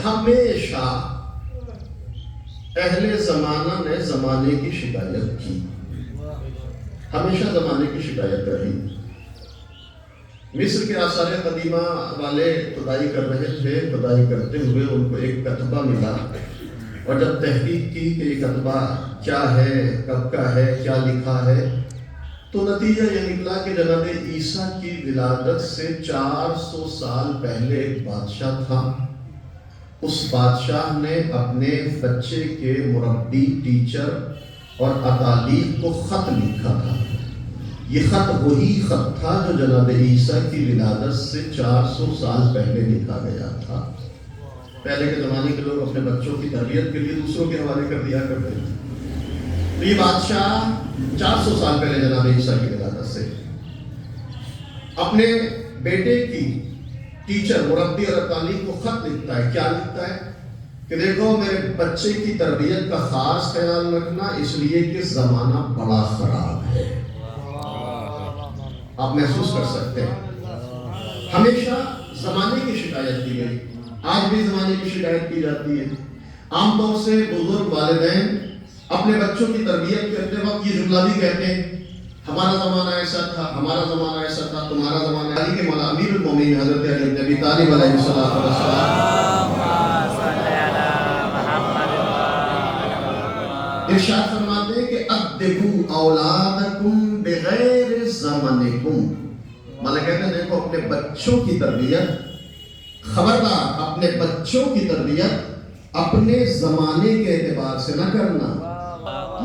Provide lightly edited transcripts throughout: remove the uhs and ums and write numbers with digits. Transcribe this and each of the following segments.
ہمیشہ اہل زمانہ نے زمانے کی شکایت کی، ہمیشہ زمانے کی شکایت کری۔ مصر کے آثار قدیمہ والے کھدائی کر رہے تھے، کھدائی کرتے ہوئے ان کو ایک کتبہ ملا، اور جب تحقیق کی کہ یہ کتبہ کیا ہے، کب کا ہے، کیا لکھا ہے، تو نتیجہ یہ نکلا کہ جناب عیسیٰ کی ولادت سے 400 سال پہلے ایک بادشاہ تھا، اس بادشاہ نے اپنے بچے کے مربی، ٹیچر اور اطالب کو خط لکھا تھا۔ یہ خط وہی خط تھا جو جناب عیسیٰ کی ولادت سے 400 سال پہلے لکھا گیا تھا۔ پہلے کے زمانے کے لوگ اپنے بچوں کی تربیت کے لیے دوسروں کے حوالے کر دیا کرتے تھے، تو یہ بادشاہ 400 سال پہلے جناب عیسیٰ کی ولادت سے اپنے بیٹے کی ٹیچر، مربی اور اطالب کو خط لکھتا ہے۔ کیا لکھتا ہے کہ دیکھو میرے بچے کی تربیت کا خاص خیال رکھنا، اس لیے کہ زمانہ بڑا خراب ہے۔ آپ محسوس کر سکتے ہیں ہمیشہ زمانے کی شکایت کی گئی، آج بھی زمانے کی شکایت کی جاتی ہے۔ عام طور سے بزرگ والدین اپنے بچوں کی تربیت کرتے وقت یہ جملہ بھی کہتے ہیں، ہمارا زمانہ ایسا تھا، ہمارا زمانہ ایسا تھا، تمہارا زمانہ۔ علی کے مولا امیر المومنین حضرت علی بن ابی طالب علیہ السلام ارشاد فرماتے ہیں کہ ادبوا اولادکم بغیر زمانکم، مطلب کہتے ہیں دیکھو اپنے بچوں کی تربیت، خبردار اپنے بچوں کی تربیت اپنے زمانے کے اعتبار سے نہ کرنا۔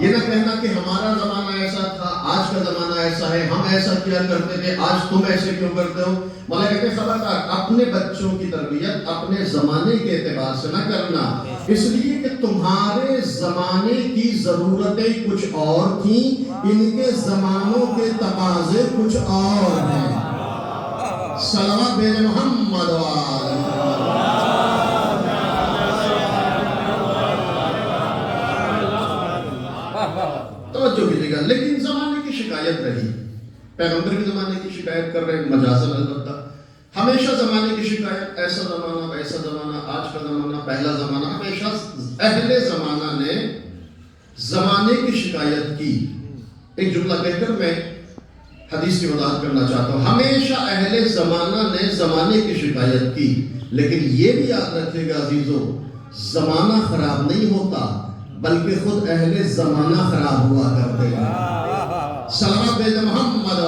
یہ نہ کہنا کہ ہمارا زمانہ ایسا تھا، آج کا زمانہ ایسا ہے، ہم ایسا کیا کرتے تھے، آج تم ایسے کیوں کرتے ہو۔ مطلب کہتے ہیں خبردار اپنے بچوں کی تربیت اپنے زمانے کے اعتبار سے نہ کرنا، اس لیے کہ تمہارے زمانے کی ضرورتیں کچھ اور تھیں، ان کے زمانوں کے تقاضے کچھ اور ہیں۔ صلوات بین محمد توجہ کیجیے گا۔ لیکن زمانے کی شکایت رہی، پیغمبر کے زمانے کی شکایت کر رہے ہیں مجازن، البتہ ہمیشہ زمانے کی شکایت، ایسا زمانہ ویسا زمانہ، آج کا زمانہ پہلا زمانہ، ہمیشہ اہل زمانہ نے زمانے کی شکایت کی۔ ایک جملہ کہہ کر میں حدیث کی وضاحت کرنا چاہتا ہوں، ہمیشہ اہل زمانہ نے زمانے کی شکایت کی، لیکن یہ بھی یاد رکھے گا عزیزو، زمانہ خراب نہیں ہوتا بلکہ خود اہل زمانہ خراب ہوا کرتے ہیں۔ صلوات بین محمد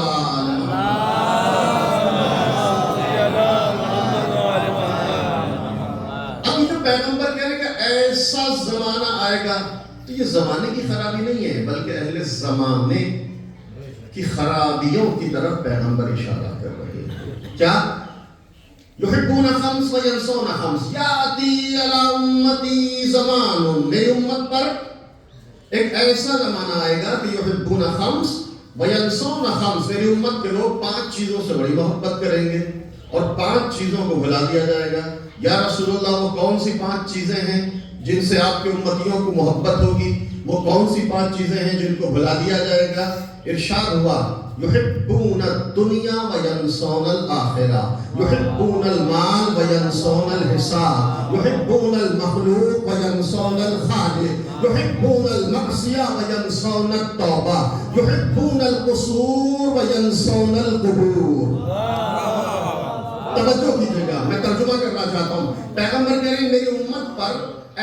اب جو پیغمبر کہہ رہے کہ ایسا زمانہ آئے گا، تو یہ زمانے کی خرابی نہیں ہے بلکہ اہل زمانے کی خرابیوں کی طرف پیغمبر اشارہ کر رہے ہیں۔ کیا؟ یحبون خمس وینسون خمس، یاتی علی امتی زمان، میری امت پر ایک ایسا زمانہ آئے گا کہ یحبون خمس وینسون خمس، میری امت کے لوگ 5 چیزوں سے بڑی محبت کریں گے اور 5 چیزوں کو بھلا دیا جائے گا۔ یا رسول اللہ وہ کون سی 5 چیزیں ہیں جن سے آپ کے امتیوں کو محبت ہوگی؟ وہ کون سی 5 چیزیں ہیں جن کو بھلا دیا جائے گا؟ ارشاد ہوا یحبون الدنیا وینسون الآخرہ، یحبون المال وینسون الحساب، یحبون المخلوق وینسون الخالق، یحبون المعصیہ وینسون التوبہ، یحبون القصور وینسون القبور۔ توجہ کیجیے گا، میں ترجمہ کرنا چاہتا ہوں۔ پیغمبر کہہ رہے ہیں میری امت پر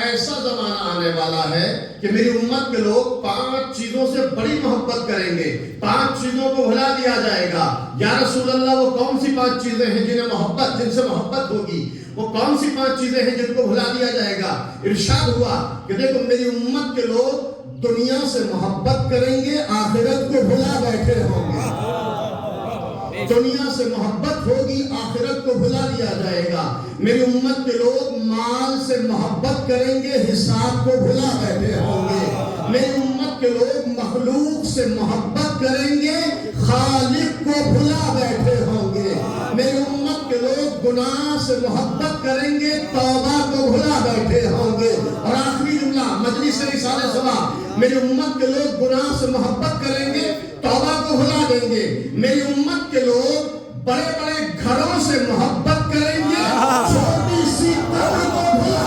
ایسا زمانہ آنے والا ہے کہ میری امت کے لوگ 5 چیزوں سے بڑی محبت کریں گے، 5 چیزوں کو بھلا دیا جائے گا۔ یا رسول اللہ وہ کون سی 5 چیزیں ہیں جن سے محبت ہوگی؟ وہ کون سی 5 چیزیں ہیں جن کو بھلا دیا جائے گا؟ ارشاد ہوا کہ دیکھو میری امت کے لوگ دنیا سے محبت کریں گے، آخرت کو بھلا بیٹھے ہوں گے۔ دنیا سے محبت ہوگی، آخرت کو بھلا دیا جائے گا۔ میری امت کے لوگ مال سے محبت کریں گے، حساب کو بھلا بیٹھے ہوں گے۔ میری امت کے لوگ مخلوق سے محبت کریں گے، خالق کو بھلا بیٹھے ہوں گے۔ میری امت کے لوگ گناہ سے محبت کریں گے، توبہ کو بھلا بیٹھے ہوں گے۔ اور آخری جملہ مجلس رسالہ سبا، میری امت کے لوگ گناہ سے محبت کریں گے، توبہ کو بھلا دیں گے۔ میری امت کے لوگ بڑے بڑے گھروں سے محبت کریں گے، چھوٹی سی قبر کو بھلا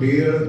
1.5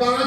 5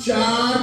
4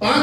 5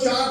4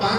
5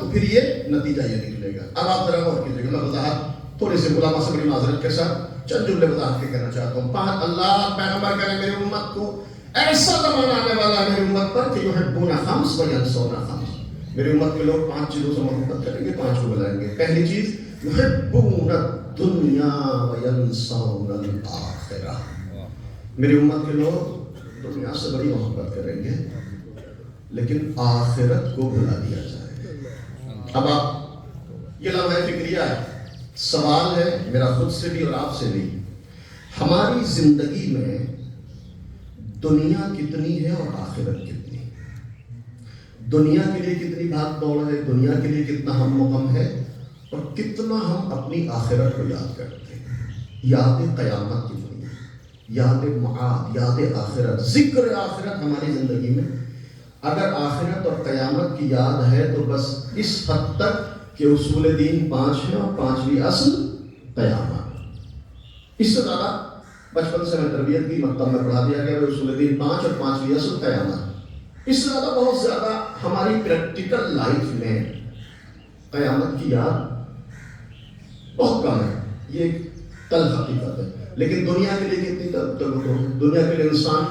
تو پھر یہ نتیجہ یہ نکلے گا. اب آپ ذرا غور کیجیے گا. میں وضاحت تھوڑی سی علماء سے بڑی معذرت کے ساتھ چند جملے وضاحت کے کرنا چاہتا ہوں. 5 اللہ پیغمبر کرے میری امت کو ایسا زمانہ آنے والا ہے میری امت پر کہ یحبون خمس و ینسون خمس. میری امت کے لوگ 5 چیزوں سے محبت کریں گے, 5 کو بلائیں گے. پہلی چیز یحبون الدنیا و ینسون الآخرہ. میری امت کے لوگ دنیا سے بڑی محبت کریں گے لیکن آخرت کو بلا دیا جائے. اب آپ یہ لمحہ فکریہ ہے, سوال ہے میرا خود سے بھی اور آپ سے بھی, ہماری زندگی میں دنیا کتنی ہے اور آخرت کتنی؟ دنیا کے لیے کتنی بھاگ دوڑ ہے, دنیا کے لیے کتنا ہم غم ہے, اور کتنا ہم اپنی آخرت کو یاد کرتے ہیں. یاد قیامت کتنی ہے, یاد معاد, یاد آخرت, ذکر آخرت ہماری زندگی میں. اگر آخرت اور قیامت کی یاد ہے تو بس اس حد تک کہ اصول دین 5 ہیں اور 5ویں اصل قیامت. اس سے زیادہ بچپن سے میں تربیت کی, مکتب میں پڑھا دیا گیا اصول دین 5 اور 5ویں اصل قیامت. اس سے زیادہ بہت زیادہ ہماری پریکٹیکل لائف میں قیامت کی یاد بہت کم ہے. یہ ایک تلخ حقیقت ہے. لیکن دنیا کے لیے کتنی دنیا کے لیے انسان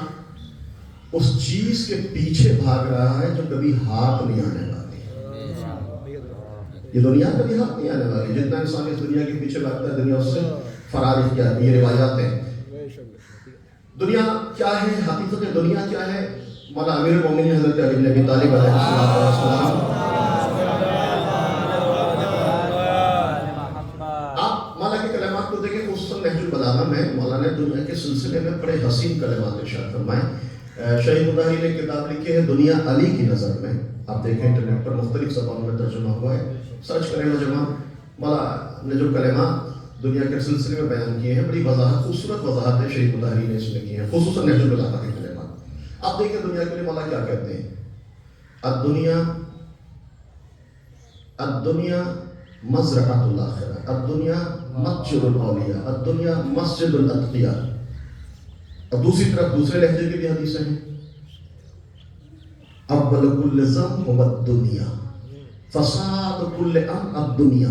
اس چیز کے پیچھے بھاگ رہا ہے جو کبھی ہاتھ نہیں آنے والی. یہ دنیا کبھی ہاتھ نہیں آنے والی. جتنا انسان اس دنیا کے پیچھے بھاگتا ہے دنیا اس سے فرار کیا. یہ روایات ہیں. دنیا کیا ہے, حقیقت دنیا کیا ہے؟ مولا امیر المومنین حضرت علی بن ابی طالب علیہ السلام, آپ مولا کے کلمات کو دیکھیں. خصوصاً نہج البلاغہ میں مولا نے دنیا کے سلسلے میں بڑے حسین کلمات ارشاد فرمائے. شہید مطہری نے کتاب لکھی ہے دنیا علی کی نظر میں. آپ دیکھیں انٹرنیٹ پر مختلف زبانوں میں ترجمہ ہوا ہے, سرچ کریں نوجوان. مولا نے جو کلمات دنیا کے سلسلے میں بیان کیے ہیں, بڑی وضاحت, خوبصورت وضاحتیں شہید مطہری نے اس میں کی ہیں, خصوصاً نہج البلاغہ کے کلمات. آپ دیکھیں دنیا کے لیے مولا کیا کہتے ہیں. الدنیا مزرعۃ الآخرہ, الدنیا مسجد الاولیاء, الدنیا مسجد الاتقیاء. اور دوسری طرف دوسرے لہجے کی بھی حدیثیں ہیں. اول کل ذنب الدنیا, فساد کل امر الدنیا.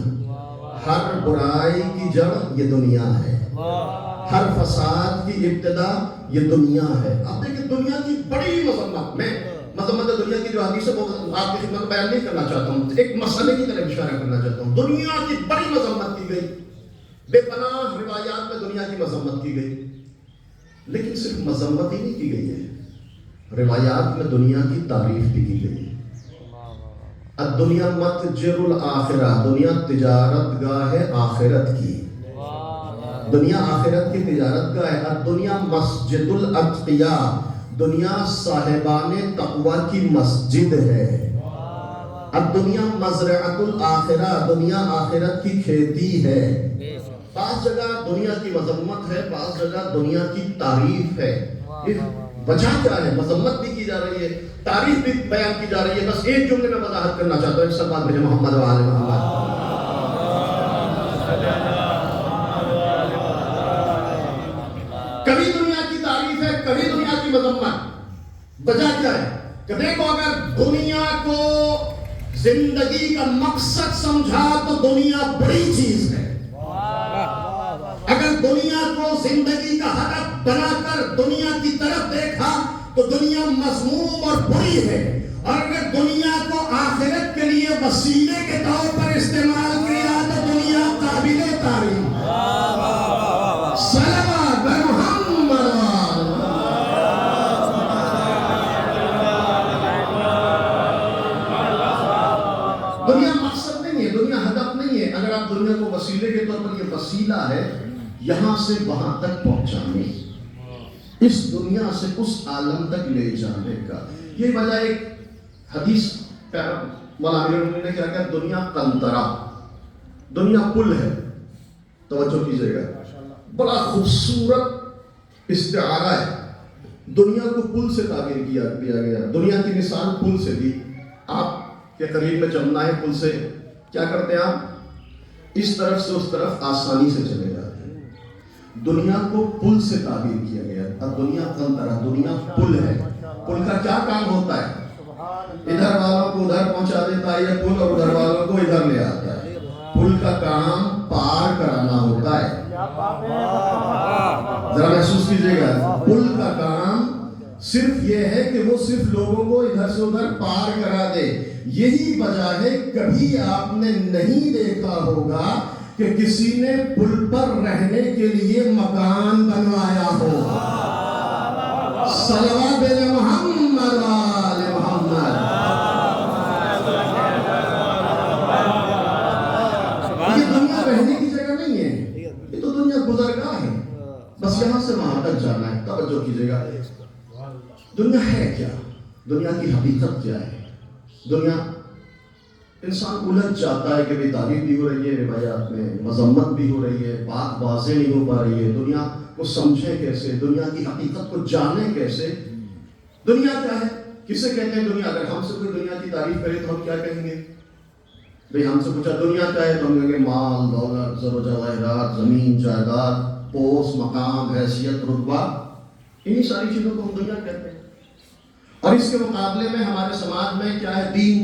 ہر برائی کی جڑ یہ دنیا ہے, ہر فساد کی ابتدا یہ دنیا ہے. آپ دیکھیں دنیا کی بڑی مذمت, میں مذمت دنیا کی جو حدیث ہے وہ آپ کی خدمت میں بیان نہیں کرنا چاہتا ہوں, ایک مسئلے کی طرف اشارہ کرنا چاہتا ہوں. دنیا کی بڑی مذمت کی گئی, بے پناہ روایات میں دنیا کی مذمت کی گئی. لیکن صرف مذمت ہی نہیں کی گئی ہے, روایات میں دنیا کی تعریف بھی کی گئی. الدنیا متجر الآخرہ, دنیا تجارت گاہ ہے آخرت کی, دنیا آخرت کی تجارت گاہ ہے. الدنیا مسجد الاتقیاء, دنیا صاحبان تقوی کی مسجد ہے. الدنیا مزرعۃ الآخرہ, دنیا آخرت کی کھیتی ہے. بعض جگہ دنیا کی مذمت ہے, بعض جگہ دنیا کی تعریف ہے. وجہ کیا ہے؟ مذمت بھی کی جا رہی ہے, تعریف بھی بیان کی جا رہی ہے. بس ایک جملے میں وضاحت کرنا چاہتا ہوں, ایک سب بات مجھے محمد و آل محمد. کبھی دنیا کی تعریف ہے, کبھی دنیا کی مذمت. وجہ کیا ہے کہ دیکھو اگر دنیا کو زندگی کا مقصد سمجھا تو دنیا بڑی چیز ہے. اگر دنیا کو زندگی کا ہدف بنا کر دنیا کی طرف دیکھا تو دنیا مذموم اور بری ہے. اور اگر دنیا کو آخرت کے لیے وسیلے کے طور پر استعمال کیا تو دنیا قابل تعریف. صلوات محمد. دنیا مقصد نہیں ہے, دنیا ہدف نہیں ہے. اگر آپ دنیا کو وسیلے کے طور پر, یہ وسیلہ ہے یہاں سے وہاں تک پہنچانے, اس دنیا سے اس عالم تک لے جانے کا. یہ وجہ ایک حدیث مولا امیر المومنین نے کیا کہا, دنیا قنطرہ, دنیا پل ہے. توجہ کیجئے گا, بڑا خوبصورت استعارہ ہے. دنیا کو پل سے تعبیر کیا گیا. دنیا کی مثال پل سے دی. آپ کے قریب میں جمنا ہے, پل سے کیا کرتے ہیں آپ, اس طرف سے اس طرف آسانی سے چلے جاتے ہیں. دنیا کو پل سے تعبیر کیا گیا. اب دنیا قنطرہ, دنیا پل ہے. پل کا کیا کام ہوتا ہے؟ ادھر والوں کو ادھر پہنچا دیتا ہے یہ پل اور ادھر والوں کو ادھر لے آتا ہے. پل کا کام پار کرانا ہوتا ہے. ذرا محسوس کیجئے گا, پل کا کام صرف یہ ہے کہ وہ صرف لوگوں کو ادھر سے ادھر پار کرا دے. یہی وجہ ہے کبھی آپ نے نہیں دیکھا ہوگا کہ کسی نے پل پر رہنے کے لیے مکان بنوایا ہو. صلوات علی محمد و آل محمد. یہ دنیا رہنے کی جگہ نہیں ہے, یہ تو دنیا گزرگاہ ہے. بس یہاں سے وہاں تک جانا ہے. توجہ کیجئے گا, دنیا ہے کیا, دنیا کی حقیقت کیا ہے. دنیا انسان الجھ جاتا ہے کہ بھی تعریف بھی ہو رہی ہے, روایات میں مذمت بھی ہو رہی ہے, بات واضح نہیں ہو پا رہی ہے. دنیا کو سمجھیں کیسے, دنیا کی حقیقت کو جانیں کیسے. دنیا کیا ہے, کسے کہتے ہیں دنیا؟ اگر ہم سے کوئی دنیا کی تعریف کرے تو ہم کیا کہیں گے؟ بھئی ہم سے پوچھا دنیا کیا ہے تو ہم کہیں گے مال, دولت, زر و جواہرات, زمین, جائیداد, پوست, مقام, حیثیت, رتبہ, انہی ساری چیزوں کو ہم دنیا کہتے ہیں. اور اس کے مقابلے میں ہمارے سماج میں کیا ہے؟ دین.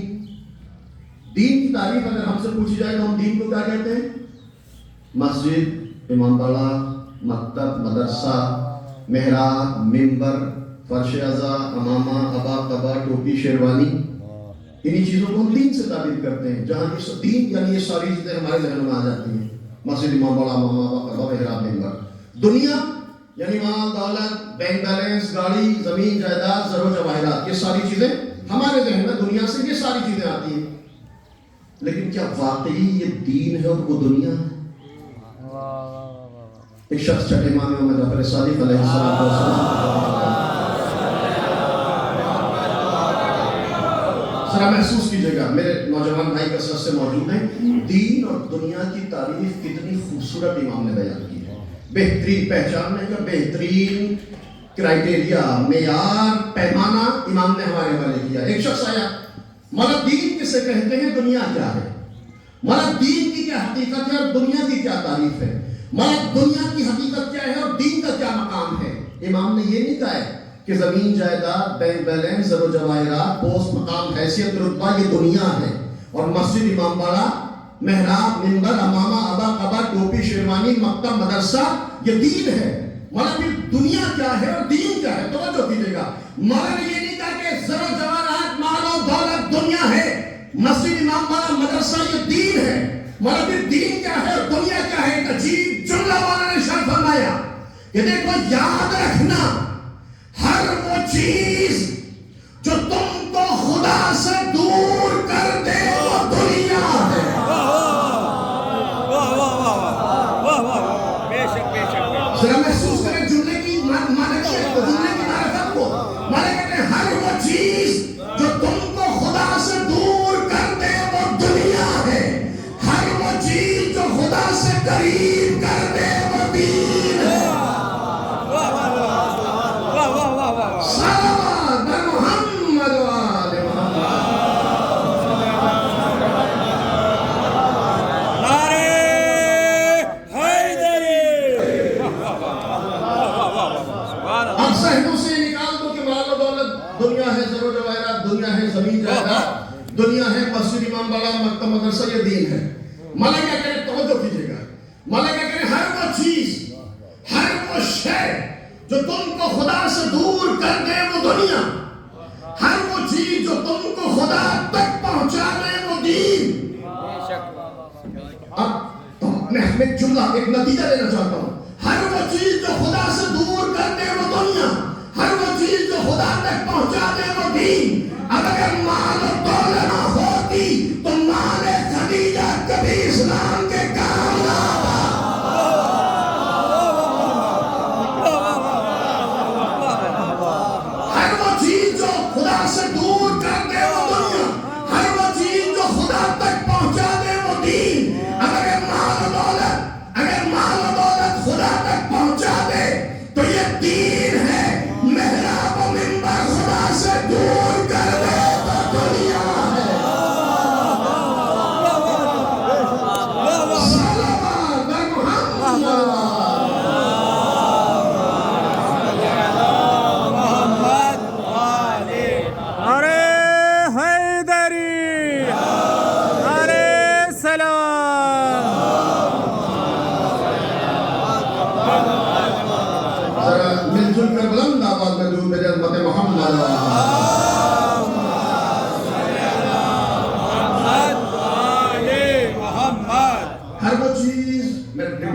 دین کی تعریف اگر ہم سے پوچھی جائے تو ہم دین کو کیا کہتے ہیں؟ مسجد, امام باڑہ, مکتب, مدرسہ, محراب, منبر, فرش ازا, امامہ, عبا, قبا, ٹوپی, شیروانی, انہی چیزوں کو ہم دین سے تعریف کرتے ہیں. جہاں یہ دین یعنی یہ ساری چیزیں ہمارے ذہن میں آ جاتی ہیں. مسجد, امام باڑہ, امامہ, عبا, قبا, محراب, منبر. دنیا یعنی مال, دولت, بینک بیلنس, گاڑی, زمین, جائیداد, زر و جواہرات, یہ ساری چیزیں ہمارے ذہن میں دنیا سے یہ ساری چیزیں آتی ہیں. لیکن کیا واقعی یہ دین ہے اور وہ دنیا ہے؟ ایک شخص چھٹے امام محمد جعفر صادق علیہ السلام, ذرا محسوس کیجئے گا, میرے نوجوان بھائی کثرت سے موجود ہیں. دین اور دنیا کی تعریف کتنی خوبصورت امام نے بیان کی ہے. بہترین پہچاننے کا بہترین کرائٹیریا, معیار, پیمانہ امام نے ہمارے حوالے کیا. ایک شخص آیا, مولا دین کسے کہتے ہیں, دنیا کیا ہے؟ مولا دین کی کیا حقیقت ہے اور دنیا کی کیا تعریف ہے؟ مولا دنیا کی حقیقت کیا ہے اور دین کا کیا مقام ہے؟ امام نے یہ نہیں کہا ہے کہ زمین, جائیداد, بینک بیلنس, زر و جواہرات, پوست, مقام, حیثیت, رتبہ یہ دنیا ہے, اور مسجد, امام باڑہ, محراب, منبر, امامہ, عبا, قبا, ٹوپی, شیروانی, مکتب, مدرسہ یہ دین ہے. مولا پھر دنیا کیا ہے اور دین کیا ہے؟ توجہ کیجئے گا, مولا نے یہ نہیں کہا کہ زر و جواہرات, مال و دولت دنیا ہے, مسجد, امام باڑہ, مدرسہ یہ دین ہے. مولا پھر دین کیا ہے اور دنیا کیا ہے؟ ایک عجیب جملہ مولا نے ارشاد فرمایا کہ دیکھو یاد رکھنا, ہر وہ چیز جو تم کو خدا سے دور کر دے وہ دنیا ہے. ذرا محسوس کریں جملے کی معنیت کو, جملے کی معرفت کو. مانا کہتے ہیں ہر وہ چیز جو تم کو خدا سے دور کر دے وہ دنیا ہے, ہر وہ چیز جو خدا سے قریب کر دے وہ دین ہے. صلوات بر محمد و آل محمد. نعرہ حیدری. اب ذہنوں سے نکال دو کہ مال و دولت دنیا ہے, زر و جواہرات دنیا ہے, زمین, جائیداد دنیا ہے, مسجد, امام باڑہ, مکتب, مدرسہ یہ دین ہے. مولا کیا کرے, توجہ کیجئے گا, مولا کیا کرے, ہر وہ چیز, ہر وہ شے جو تم کو خدا سے دور کر دے وہ دنیا, ہر وہ چیز جو تم کو خدا تک پہنچا دے وہ دین. اب میں ایک جملہ, ایک نتیجہ لینا چاہتا ہوں. ہر وہ چیز جو خدا سے دور کر دے وہ دنیا, ہر وہ چیز جو خدا تک پہنچا دے وہ دین. اب اگر مال و دولت نہ ہوتی تو مال خدیجہ کبھی اسلام کے کام نہ آتا. ہر وہ چیز جو خدا سے دور کر دے وہ دنیا, ہر وہ چیز جو خدا تک پہنچا دے وہ دین. اگر مال و دولت خدا تک پہنچا دے تو یہ دین ہے, محراب و منبر خدا سے دور کر دے تو دنیا ہے.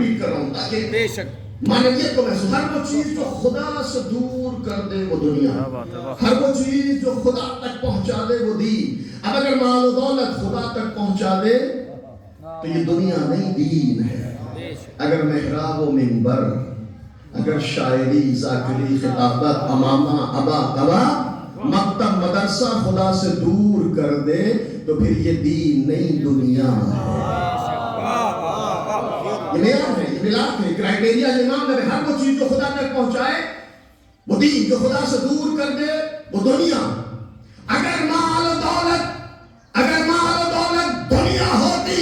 ریپیٹ کر رہا ہوں تاکہ بے شک معنویت کو محسوس. ہر وہ چیز جو خدا سے دور کر دے وہ دنیا، ہر وہ چیز جو خدا تک پہنچا دے وہ دین. اب اگر مال و دولت خدا تک پہنچا دے تو یہ دنیا نہیں دین ہے. اگر محراب و منبر، اگر شاعری، ذاکری، خطابت، امامہ، ابا قبا، مکتب، مدرسہ خدا سے دور کر دے تو پھر یہ دین نہیں دنیا ہے. یہ معیار ہے، یہ ملاک ہے، کرائٹیریا امام نے. ہر وہ چیز جو خدا تک پہنچائے وہ دین، جو خدا سے دور کر دے وہ دنیا. اگر مال و دولت دنیا ہوتی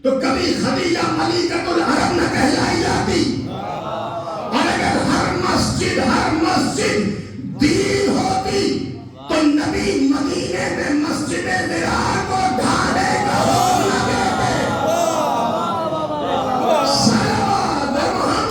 تو کبھی خدیجہ ملکۃ العرب نہ کہلائی جاتی. اور اگر ہر مسجد دین ہوتی تو نبی مدینے میں مسجد ضرار کو ڈھانے کا حکم نہ دیتے. صلوات محمد.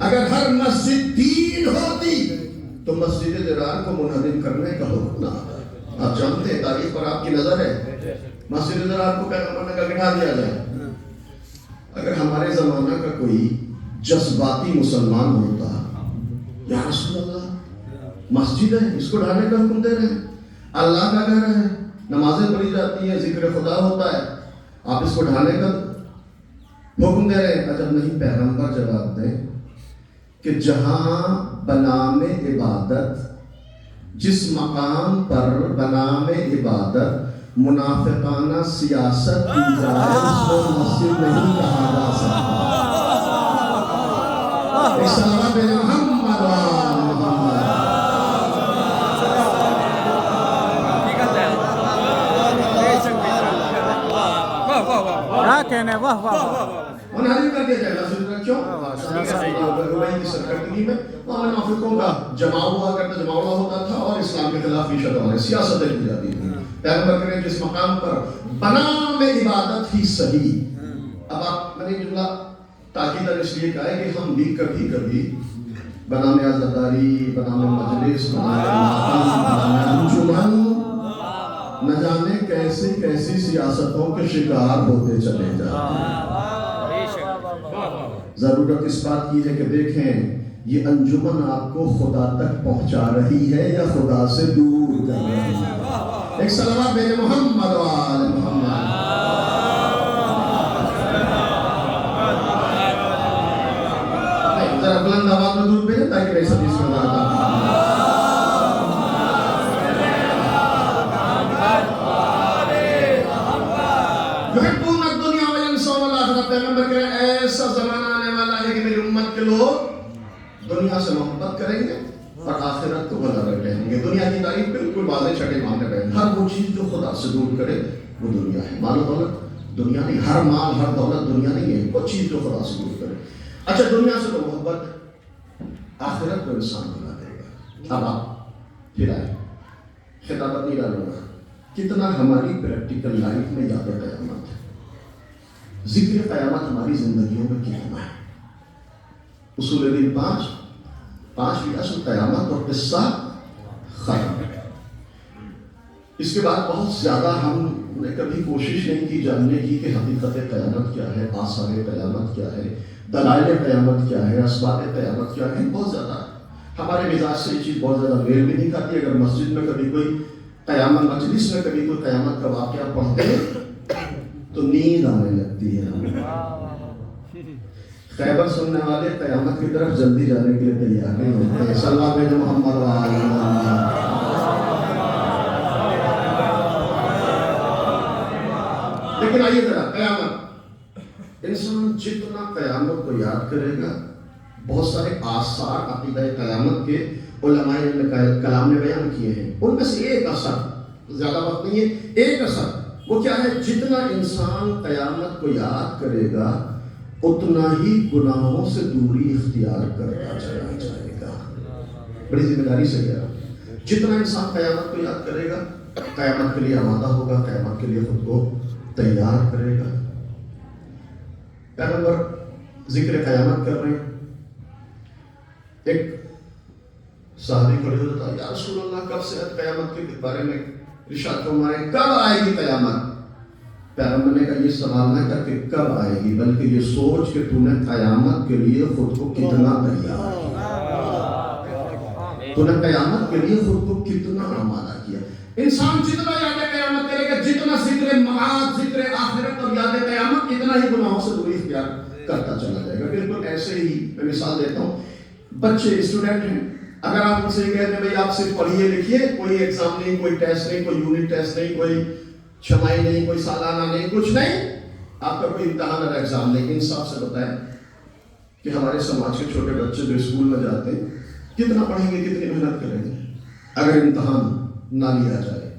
اگر ہر مسجد دین ہوتی تو مسجد ضرار کو منہدم کرنے کا حکم نہ آتا. آپ جانتے ہیں تاریخ پر آپ کی نظر ہے، مسجد ضرار کو پیغمبر نے گٹھا دیا جائے. اگر ہمارے زمانہ کا کوئی جذباتی مسلمان ہوتا، یا رسول اللہ مسجد ہے اس کو ڈھانے کا حکم دے رہے ہیں، اللہ کا گھر ہے، نمازیں پڑھی جاتی ہیں، ذکر خدا ہوتا ہے، آپ اس کو ڈھانے کا حکم دے رہے ہیں. اجب نہیں. پیغمبر جواب دیں کہ جہاں بنام عبادت، جس مقام پر بنام عبادت منافقانہ سیاست کی جائے اس کو مسجد نہیں کہا جا سکتا. صلوات محمد و آل محمد. کیا کہنے، واہ واہ. منہدم کر دیا جائے مسجد کا. کیوں؟ دبئی کی سرکردگی میں وہاں منافقوں کا جمع ہوا کرتا، جمع ہوتا تھا اور اسلام کے خلاف ہی شدہ سیاستیں کی جاتی تھی. پیغمبر کریں جس مقام پر بنام عبادت ہی صحیح. اب آپ میں نے جملہ تاکیداً اس لیے کہا ہے کہ ہم بھی کبھی کبھی بنام عزاداری، بنام مجلس، بنام انجمن، نہ جانے کیسی کیسی سیاستوں کے شکار ہوتے چلے جاتے. ضرورت اس بات کی ہے کہ دیکھیں یہ انجمن آپ کو خدا تک پہنچا رہی ہے یا خدا سے دور کر رہی ہے. ایک صلوات بین محمد و آل محمد. ذرا بلند آواز میں دور بھیجیں تاکہ میں سب اس میں آتا ہوں. پیغمبر کہہ رہے ہیں ایسا زمانہ آنے والا ہے کہ میری امت کے لوگ دنیا سے محبت کریں گے اور آخرت کو بھلا رکھیں گے. دنیا کی تعریف بالکل واضح چھٹے ماننے رہے. ہر وہ چیز جو خدا سے دور کرے وہ دنیا ہے. مال و دولت دنیا نہیں، ہر مال ہر دولت دنیا نہیں ہے. وہ چیز جو خدا سے دور کرے. اچھا دنیا سے تو محبت، آخرت کو انسان بنا دے گا. اب آپ پھر آئے، خطابت نہیں ڈالوں گا. کتنا ہماری پریکٹیکل لائف میں یاد قیامت ہے، ذکر قیامت ہماری زندگیوں میں کتنا ہے. اصول دین 5 اصل قیامت اور قصہ ختم. اس کے بعد بہت زیادہ ہم نے کبھی کوشش نہیں کی جاننے کی کہ حقیقت قیامت کیا ہے، آثار قیامت کیا ہے، دلائل قیامت کیا ہے، اسباب قیامت کیا ہے. بہت زیادہ ہمارے مزاج سے یہ چیز بہت زیادہ میل بھی نہیں کھاتی. اگر مسجد میں کبھی کوئی قیامت، مجلس میں کبھی کوئی قیامت کا واقعہ پڑھتے ہیں تو نیند آنے لگتی ہے. خیبر سننے والے قیامت کی طرف جلدی جانے کے لیے تیار نہیں ہوتے. صلی اللہ علیہ محمد و آل محمد. لیکن آئیے ذرا قیامت، انسان جتنا قیامت کو یاد کرے گا، بہت سارے آثار عقیدہ قیامت کے علماء کلام نے بیان کیے ہیں. ان میں سے ایک اثر، زیادہ وقت نہیں ہے، ایک اثر وہ کیا ہے؟ جتنا انسان قیامت کو یاد کرے گا اتنا ہی گناہوں سے دوری اختیار کرتا چلا جائے گا. بڑی ذمہ داری سے کہہ رہا ہوں. جتنا انسان قیامت کو یاد کرے گا قیامت کے لیے آمادہ ہوگا، قیامت کے لیے خود کو تیار کرے گا۔ پیغمبر ذکر قیامت کر رہے ہیں، ایک صحابی کھڑے ہو جاتا ہے، یا رسول اللہ کب سے قیامت کے بارے میں ارشاد فرمائیں، کب آئے گی قیامت؟ پیغمبر نے کہا یہ سوال نہ کر کے کب آئے گی، بلکہ یہ سوچ کہ تو نے قیامت کے لیے خود کو کتنا تیار کیا، تو نے قیامت کے لیے خود کو کتنا آمادہ کیا۔ انسان جتنا یاد قیامت کرے گا، جتنا ذکر معاد، ذکر آخرت اور یاد قیامت، اتنا ہی گناہوں سے دوری اختیار کرتا چلا جائے گا۔ بالکل ایسے ہی میں مثال دیتا ہوں، بچے اسٹوڈنٹ ہیں، اگر آپ ان سے کہتے ہیں بھائی آپ صرف پڑھیے لکھیے، کوئی ایگزام نہیں، کوئی ٹیسٹ نہیں، کوئی یونٹ ٹیسٹ نہیں، کوئی چھمائی نہیں، کوئی سالانہ نہیں، کچھ نہیں، آپ کا کوئی امتحان اور ایگزام نہیں، انصاف سے بتائیں کہ ہمارے سماج کے چھوٹے بچے جو اسکول میں جاتے ہیں کتنا پڑھیں گے، کتنی محنت کریں گے اگر امتحان نہ لیا جائے؟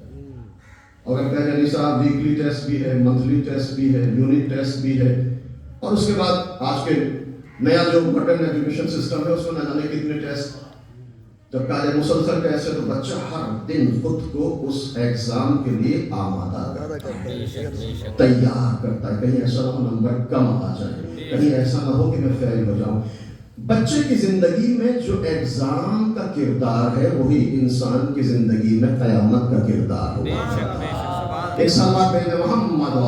اور اگر کہیں نہیں صاحب ویکلی ٹیسٹ بھی ہے، منتھلی ٹیسٹ بھی ہے، یونٹ ٹیسٹ بھی ہے، اور اس کے بعد آج کے نیا جو ماڈرن ایجوکیشن سسٹم ہے اس میں نہ جانے کتنے ٹیسٹ، جب کہا جائے مسلسل ٹیسٹ ہے تو بچہ ہر دن خود کو اس ایگزام کے لیے آمادہ کرتا ہے، تیار کرتا ہے، کہیں ایسا نہ ہو نمبر کم آ جائے، کہیں ایسا نہ ہو کہ میں فیل ہو جاؤں۔ بچے کی زندگی میں جو ایگزام کا کردار ہے وہی انسان کی زندگی میں قیامت کا کردار ہوگا۔ ایک صلوات بین محمد و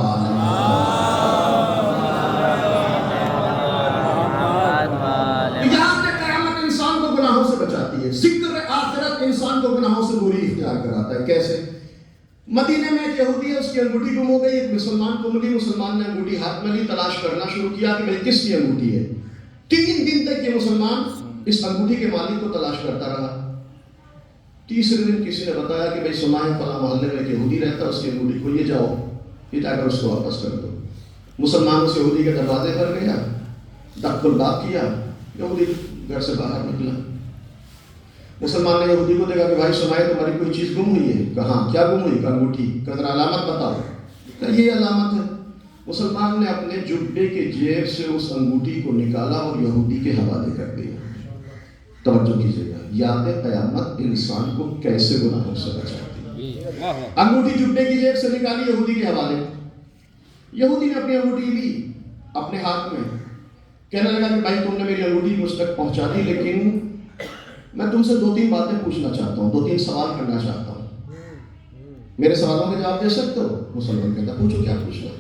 ذکر آخرت انسان کو گناہوں سے دوری اختیار کراتا ہے۔ کیسے؟ مدینے میں ایک یہودی ہے، اس کی انگوٹھی گم ہو گئی، ایک مسلمان کو ملی، مسلمان نے انگوٹھی ہاتھ میں لی، تلاش کرنا شروع کیا کہ بھئی کس کی انگوٹھی ہے۔ 3 دن تک یہ مسلمان اس انگوٹھی کے مالک کو تلاش کرتا رہا۔ تیسرے دن کسی نے بتایا کہ بھئی سنا ہے فلاں محلے میں ایک یہودی رہتا ہے، اس کی انگوٹھی کھوئیے، جاؤ اٹھا کر اس کو واپس کر دو۔ مسلمان اس یہودی کے دروازے پر گیا، دق الباب کیا، یہودی گھر سے باہر نکلا۔ مسلمان نے یہودی کو دیکھا کہ بھائی سنائے تمہاری کوئی چیز گم ہوئی ہے؟ کہاں کیا گم ہوئی؟ انگوٹھی۔ کہا علامت بتاؤ۔ کہا یہ علامت ہے۔ مسلمان نے اپنے جبے کے جیب سے اس انگوٹھی کو نکالا اور یہودی کے حوالے کر دیا۔ توجہ کیجیے گا، یاد قیامت انسان کو کیسے گناہوں سے بچاتی ہے۔ انگوٹھی جبے کی جیب سے نکالی، یہودی کے حوالے۔ یہودی نے اپنی انگوٹھی لی اپنے ہاتھ میں، کہنے لگا کہ بھائی تم نے میری انگوٹھی مجھ تک پہنچا دی، لیکن میں تم سے 2-3 باتیں پوچھنا چاہتا ہوں، 2-3 سوال کرنا چاہتا ہوں، میرے سوالوں کے جواب دے سکتے ہو؟ مسلمان کہتا پوچھو کیا پوچھنا ہے؟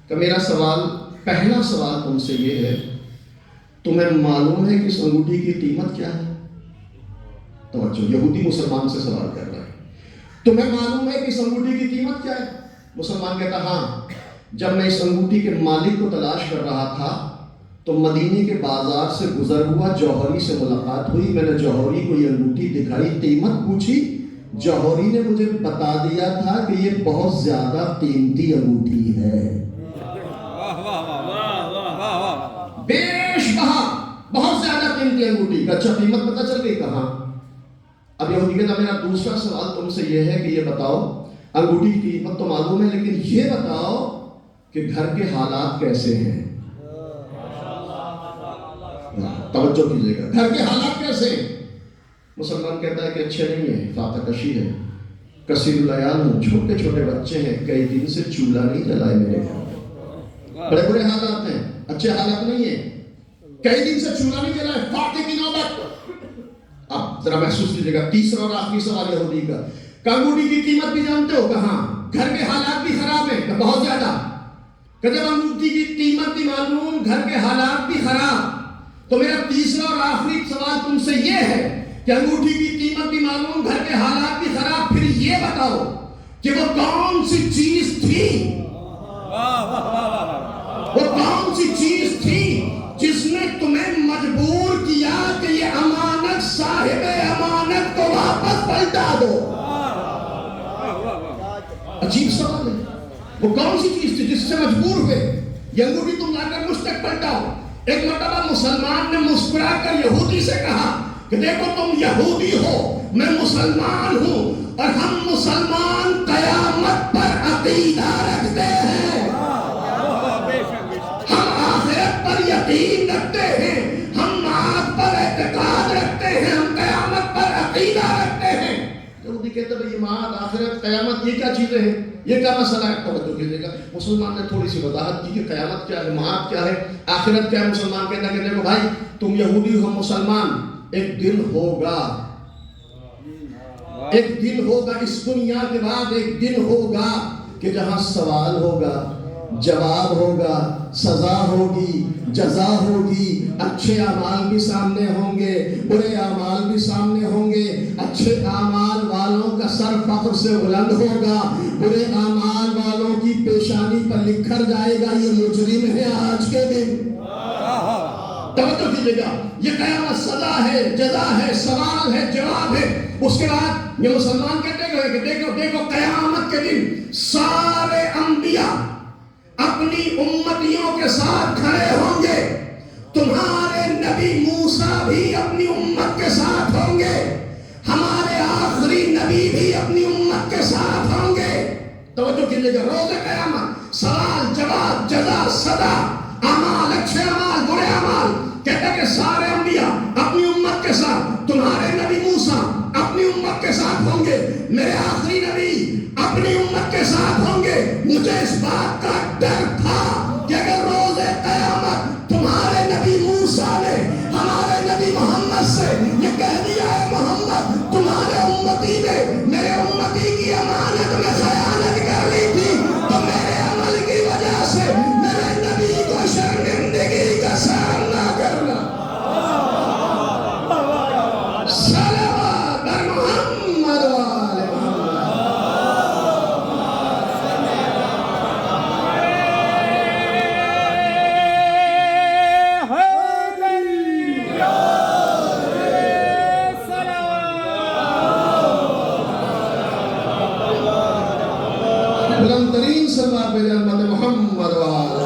کہ میرا سوال، پہلا سوال تم سے یہ ہے، تمہیں معلوم ہے کہ اس انگوٹھی کی قیمت کیا ہے؟ توجہ، یہودی مسلمان سے سوال کر رہا ہے، تمہیں معلوم ہے کہ اس انگوٹھی کی قیمت کیا ہے؟ مسلمان کہتا ہاں، جب میں اس انگوٹھی کے مالک کو تلاش کر رہا تھا تو مدینے کے بازار سے گزر ہوا، جوہری سے ملاقات ہوئی، میں نے جوہری کو یہ انگوٹھی دکھائی، قیمت پوچھی، جوہری نے مجھے بتا دیا تھا کہ یہ بہت زیادہ قیمتی انگوٹھی ہے، بیش کہا بہت زیادہ قیمتی انگوٹھی۔ اچھا قیمت پتہ چل گئی؟ کہاں؟ اب یہودی کہتا میرا دوسرا سوال تم سے یہ ہے کہ یہ بتاؤ، انگوٹھی کی قیمت تو معلوم ہے، لیکن یہ بتاؤ کہ گھر کے حالات کیسے ہیں؟ توجہ کیجیے گا، گھر کے حالات کیسے ہیں؟ مسلمان کہتا ہے کہ اچھے نہیں ہیں، فاتح کشی ہے، کثیر العیال ہوں، چھوٹے چھوٹے بچے ہیں، کئی دن سے چولہا نہیں جلائے میرے گھر، بڑے برے حالات ہیں، اچھے حالات نہیں ہیں، کئی دن سے چولہا نہیں جلائے، فاتح کی نوبت۔ اب ذرا محسوس کیجیے گا، تیسرا اور آخری سوال یہودی کا، انگوٹھی کی قیمت بھی جانتے ہو؟ کہاں؟ گھر کے حالات بھی خراب ہیں، بہت زیادہ۔ کہ جب انگوٹھی کی قیمت بھی معلوم، گھر کے حالات بھی خراب، تو میرا تیسرا اور آخری سوال تم سے یہ ہے کہ انگوٹھی کی قیمت بھی معلوم، گھر کے حالات بھی خراب، پھر یہ بتاؤ کہ وہ کون سی چیز تھی، وہ کون سی چیز تھی جس نے تمہیں مجبور کیا کہ یہ امانت صاحب امانت کو واپس پلٹا دو؟ عجیب سوال ہے، وہ کون سی چیز تھی جس سے مجبور ہوئے یہ انگوٹھی تم لا کر مجھ تک پلٹاؤ؟ ایک مرتبہ مسلمان نے مسکرا کر یہودی سے کہا کہ دیکھو تم یہودی ہو، میں مسلمان ہوں، اور ہم مسلمان قیامت پر عقیدہ رکھتے ہیں، ہم آخرت پر یقین رکھتے ہیں، ہم معاد پر اعتقاد رکھتے ہیں، ہم قیامت پر عقیدہ رکھتے ہیں۔ یہودی یہودی کہتے ہیں یہ معاد آخرت قیامت یہ کیا چیزیں ہیں, یہ کیا مسئلہ ہے؟ توجہ کیجیے گا. مسلمان نے تھوڑی سی وضاحت کی کہ قیامت کیا ہے, معاد کیا ہے, آخرت کیا ہے. مسلمان کہنا کہ دیکھو بھائی تم یہودی ہو مسلمان, ایک دن ہوگا, ایک دن ہوگا اس دنیا کے بعد, ایک دن ہوگا کہ جہاں سوال ہوگا, جواب ہوگا, سزا ہوگی, جزا ہوگی. اچھے اعمال بھی سامنے ہوں گے, برے اعمال بھی سامنے ہوں گے. اچھے اعمال والوں کا سر فخر سے بلند ہوگا, برے اعمال والوں کی پیشانی پر لکھا جائے گا یہ مجرم ہے آج کے دن. توجہ کیجیے گا, یہ قیامت سزا ہے, جزا ہے, سوال ہے, جواب ہے. اس کے بعد یہ مسلمان کہتے ہیں کہ دیکھو دیکھو قیامت کے دن سارے انبیاء اپنی امتیوں کے ساتھ کھڑے ہوں گے. تمہارے نبی موسیٰ بھی اپنی امت کے ساتھ ہوں گے, ہمارے آخری نبی بھی اپنی امت کے ساتھ ہوں گے. توجہ کیجیے گا, روز قیامت سوال, جواب, جزا, سزا, اعمال, اچھے اعمال, برے اعمال. کہتے ہیں کہ سارے انبیاء اپنی امت کے ساتھ, تمہارے نبی موسیٰ اپنی امت کے ساتھ ہوں گے, میرے آخری نبی اپنی امت کے ساتھ ہوں گے. مجھے اس بات کا ڈر تھا کہ اگر روز قیامت تمہارے نبی موسیٰ نے ہمارے نبی محمد سے یہ کہہ دیا ہے محمد تمہارے امتی نے میرے امتی کی امانت میں خیانت کر لی تھی, تو میرے عمل کی وجہ سے میرے نبی کو شرمندگی کا سامنا کرنا. صلوات بر محمد و آل محمد. بلند ترین صلوات بر محمد محمد و آل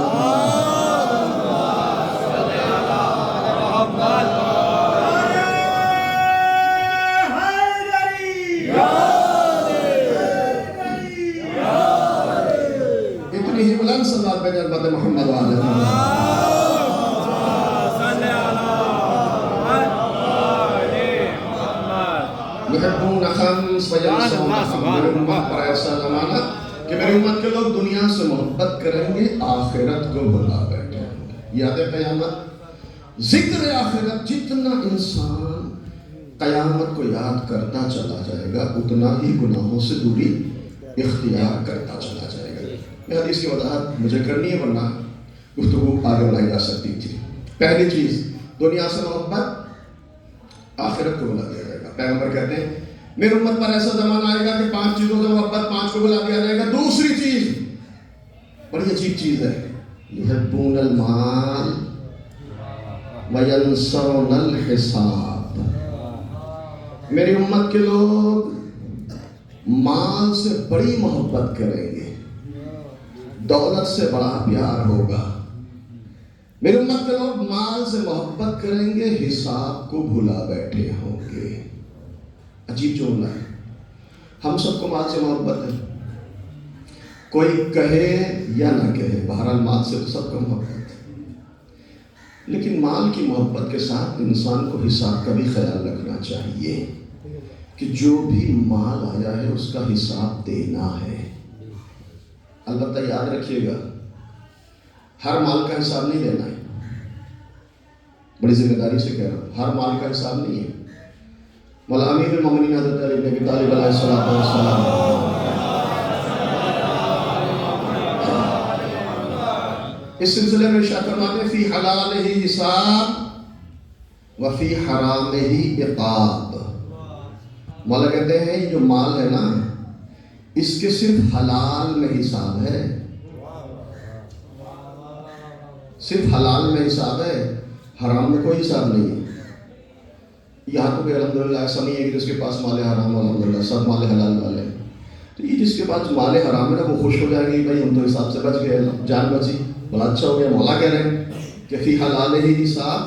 محمد محمد وآل محبون خمس وینسون خمس. میرے امت پر ایسا زمانہ کہ میری امت کے لوگ دنیا سے محبت کریں گے, آخرت کو بھلا بیٹھے ہیں. یاد قیامت, ذکر آخرت, جتنا انسان قیامت کو یاد کرتا چلا جائے گا اتنا ہی گناہوں سے دوری اختیار کرتا چلا جائے گا. میں حدیث کی وضاحت مجھے کرنی ہے ورنہ گفتگو آگے بڑھائی جا سکتی تھی. پہلی چیز, دنیا سے محبت, آخرت کو بھلا دیا جائے گا. پیغمبر کہتے ہیں میری امت پر ایسا زمانہ آئے گا کہ 5 چیزوں سے محبت, 5 کو بھلا دیا جائے گا. دوسری چیز بڑی عجیب چیز ہے, یحبون المال وینسون الحساب. میری امت کے لوگ مال سے بڑی محبت کریں گے, دولت سے بڑا پیار ہوگا. میری امت کے لوگ مال سے محبت کریں گے, حساب کو بھلا بیٹھے ہوں گے. عجیب جملہ ہے. ہم سب کو مال سے محبت ہے, کوئی کہے یا نہ کہے, بہرحال مال سے تو سب کو محبت ہے. لیکن مال کی محبت کے ساتھ انسان کو حساب کا بھی خیال رکھنا چاہیے کہ جو بھی مال آیا ہے اس کا حساب دینا ہے. البتہ یاد رکھیے گا, ہر مال کا حساب نہیں لینا ہے. بڑی ذمہ داری سے کہہ رہا ہوں, ہر مال کا حساب نہیں ہے. مولا امیر المومنین حضرت علی بن ابی طالب علیہ السلام اس سلسلے میں ارشاد فرماتے ہیں فی حلالہ حساب و فی حرامہ عقاب. مولا کہتے ہیں یہ جو مال ہے نا اس کے صرف حلال میں حساب ہے, صرف حلال میں حساب ہے, حرام میں کوئی حساب نہیں ہے. یہاں تو کہ الحمدللہ ایسا نہیں ہے کہ جس کے پاس مال حرام الحمدللہ سب مال حلال والے ہیں. تو یہ جس کے پاس مال حرام ہے نا وہ خوش ہو جائیں گے بھائی ہم تو حساب سے بچ گئے, جان بچی, بڑا اچھا ہو گیا. مولا کہہ رہے ہیں کہ فی حلال ہی حساب,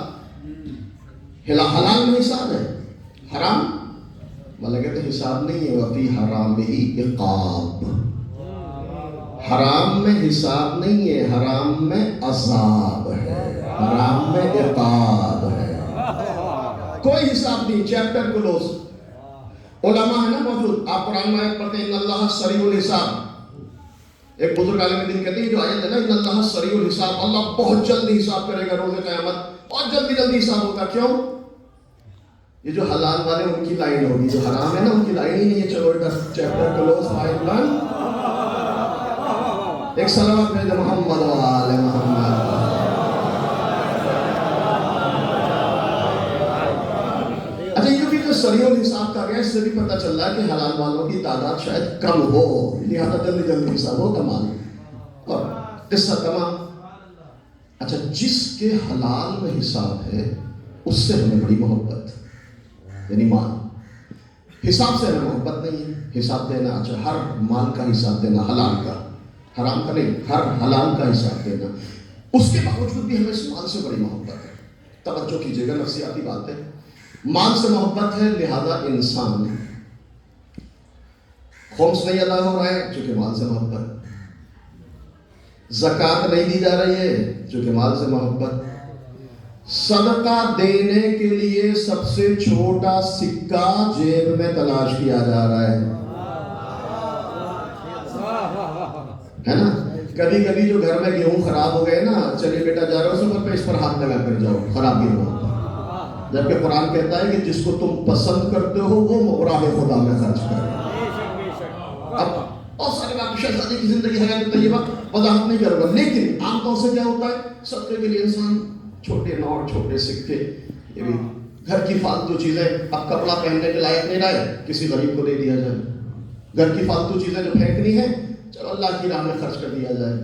حلال میں حساب ہے, حرام مولا کہتے ہیں حساب نہیں ہے. وفی حرام ہی عقاب, حرام میں حساب نہیں ہے, حرام میں عذاب ہے, حرام میں عقاب ہے. کوئی حساب نہیں. Chapter close. علماء ہے نا موجود, آپ قرآن میں آیت پڑھتے ہیں ان اللہ سریع الحساب. ایک بزرگ عالم دین کہتے ہیں جو آیت ہے نا ان اللہ سریع الحساب, اللہ بہت جلدی حساب کرے گا روز قیامت, بہت جلدی حساب ہوگا. کیوں؟ یہ جو حلال والے ان کی لائن ہوگی, جو حرام ہے نا ان کی لائن ہی نہیں ہے. چلو چیپٹر کلوز فائل ون. ایک صلوات بھیجو محمد و آل محمد. اچھا یہ بھی جو سریع الحساب کا گیا اس سے بھی پتہ چل رہا ہے کہ حلال والوں کی تعداد شاید کم ہو, لہذا جلدی حساب ہو کمال. اور قصہ تمام. اچھا جس کے حلال میں حساب ہے اس سے ہمیں بڑی محبت, یعنی مال. حساب سے ہمیں محبت نہیں ہے. حساب دینا, اچھا ہر مال کا حساب دینا, حلال کا, حرام کا نہیں, ہر حلال کا حساب دینا. اس کے باوجود بھی ہمیں اس مال سے بڑی محبت ہے. توجہ کیجیے گا, نفسیاتی بات ہے. مال سے محبت ہے لہذا انسان خمس نہیں ادا ہو رہا ہے چونکہ مال سے محبت, زکوٰۃ نہیں دی جا رہی ہے چونکہ مال سے محبت, صدقہ دینے کے لیے سب سے چھوٹا سکہ جیب میں تلاش کیا جا رہا ہے نا. کبھی کبھی جو گھر میں گیہوں خراب ہو گئے نا, چلیے بیٹا جا رہا ہو سفر پہ, اس پر ہاتھ لگا کر جاؤ, خراب گیہوں. جبکہ قرآن کہتا ہے کہ جس کو تم پسند کرتے ہو وہ راہ خدا میں خرچ کرو. اب بہت سارے بات شہزادی کی زندگی حیات طیبہ وضاحت نہیں کروں گا, لیکن عام طور سے کیا ہوتا ہے, صدقے کے لیے انسان چھوٹے نوٹ, چھوٹے سکے, یہ بھی گھر کی فالتو چیزیں. اب کپڑا پہننے کے لائق نہیں رہے, کسی غریب کو دے دیا جائے. گھر کی فالتو چیزیں جو پھینکنی ہے چلو اللہ کی راہ میں خرچ کر دیا جائے.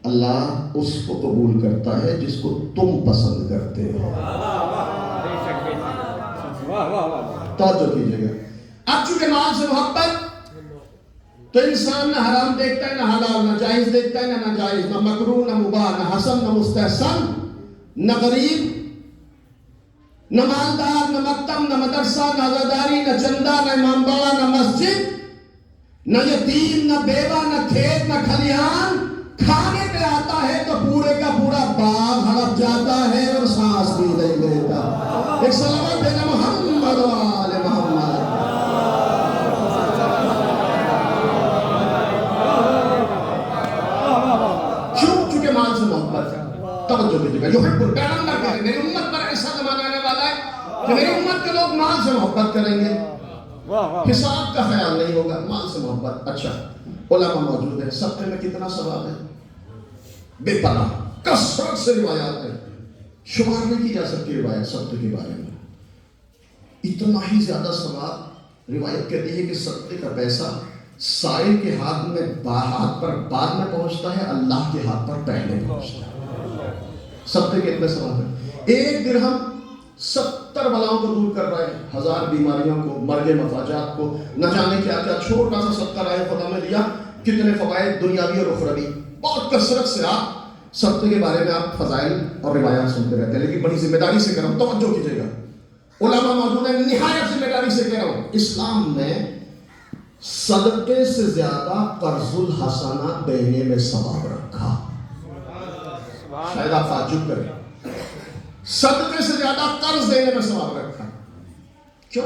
اللہ اس کو قبول کرتا ہے جس کو تم پسند کرتے ہو. توجہ کیجیے گا. اب چونکہ مال سے محبت تو انسان نہ حرام دیکھتا ہے, نہ حلال, نہ جائز دیکھتا ہے, نہ ناجائز, نہ مکروہ, نہ مباح, نہ حسن, نہ مستحسن, نہ غریب, نہ مالدار, نہ مکتب, نہ مدرسہ, نہ عزاداری, نہ چندہ, نہ امام باڑہ, نہ مسجد, نہ یتیم, نہ بیوہ, نہ کھیت, نہ کھلیان. کھانے پہ آتا ہے تو پورے کا پورا باغ ہڑپ جاتا ہے اور سانس بھی نہیں لیتا. ایک صلوات بھیجو محمد و آل محمد. چونکہ مال سے محبت ہے. توجہ کیجیے گا. یحب پیغمبر کہتے ہیں میری امت پر ایسا زمانہ آنے والا ہے کہ میری امت کے لوگ مال سے محبت کریں گے, حساب کا خیال نہیں ہوگا, مال سے محبت. اچھا علماء موجود ہیں, صدقے میں کتنا ثواب ہے, بے پناہ, کثرت سے روایات ہیں, شمار نہیں کی جا سکتی روایت صدقے کے بارے میں. اتنا ہی زیادہ ثواب روایت کہتی ہے کہ صدقے کا پیسہ سائل کے ہاتھ میں ہاتھ پر بعد میں پہنچتا ہے, اللہ کے ہاتھ پر پہلے پہنچتا ہے. صدقے کے اتنے ثواب ہیں. ایک درہم 70 بلاؤں کو دور کر رہا ہے, 1000 بیماریوں کو, مرگ مفاجات کو, نہ جانے کیا کیا. چھوٹا سا صدقہ راہ خدا میں دیا, کتنے فوائد دنیاوی اور اخروی. بہت کثرت سے آپ صدقے کے بارے میں آپ فضائل اور روایات سنتے رہتے ہیں, لیکن بڑی ذمہ داری سے کہہ رہا ہوں, توجہ کیجیے گا. علماء موجود ہیں, نہایت ذمہ داری سے کہہ رہا ہوں. اسلام میں صدقے سے زیادہ قرض الحسنہ دینے میں ثواب رکھا. شاید آپ تعجب کریں, صدقے سے زیادہ قرض دینے میں ثواب رکھا. کیوں؟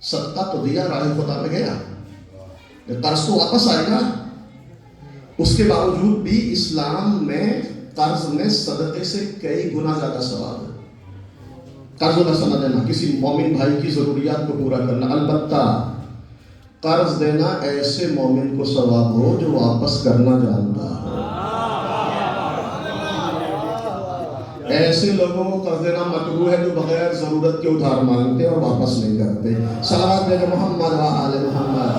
صدقہ تو دیا, راہ خدا میں گیا, قرض تو واپس آئے گا. اس کے باوجود بھی اسلام میں قرض میں صدقے سے کئی گنا زیادہ ثواب ہے. قرض الحسنہ دینا, کسی مومن بھائی کی ضروریات کو پورا کرنا. البتہ قرض دینا ایسے مومن کو ثواب ہو جو واپس کرنا جانتا ہے. ایسے لوگوں کو قرض دینا مکروہ ہے جو بغیر ضرورت کے ادھار مانگتے اور واپس نہیں کرتے. صلوات بھیجو محمد و آل محمد.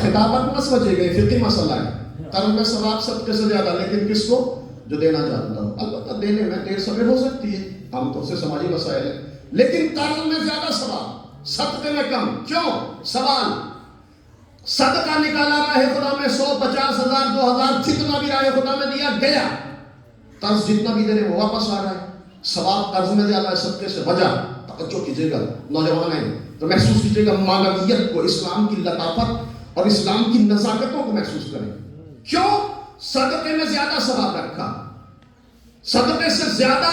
خطابت نہ سمجھے گئے, فقہی مسئلہ ہے. قرض میں ثواب صدقے سے زیادہ, لیکن کس کو؟ جو دینا جانتا ہو. البتہ دینے میں دیر سمے ہو سکتی ہے, عام طور سے سماجی مسائل ہے, لیکن قرض میں زیادہ ثواب, صدقے میں کم. کیوں؟ سوال, صدقہ نکالا راہ خدا میں 100, 50, 1000, 2000, جتنا بھی راہ خدا میں دیا گیا. قرض جتنا بھی دے رہے وہ واپس آ رہا ہے. ثواب قرض میں زیادہ ہے صدقے سے. وجہ توجہ کیجیے گا, نوجوان ہیں تو محسوس کیجیے گا معنویت کو, اسلام کی لطافت اور اسلام کی نزاکتوں کو محسوس کریں. کیوں؟ صدقے میں زیادہ ثواب رکھا, صدقے سے زیادہ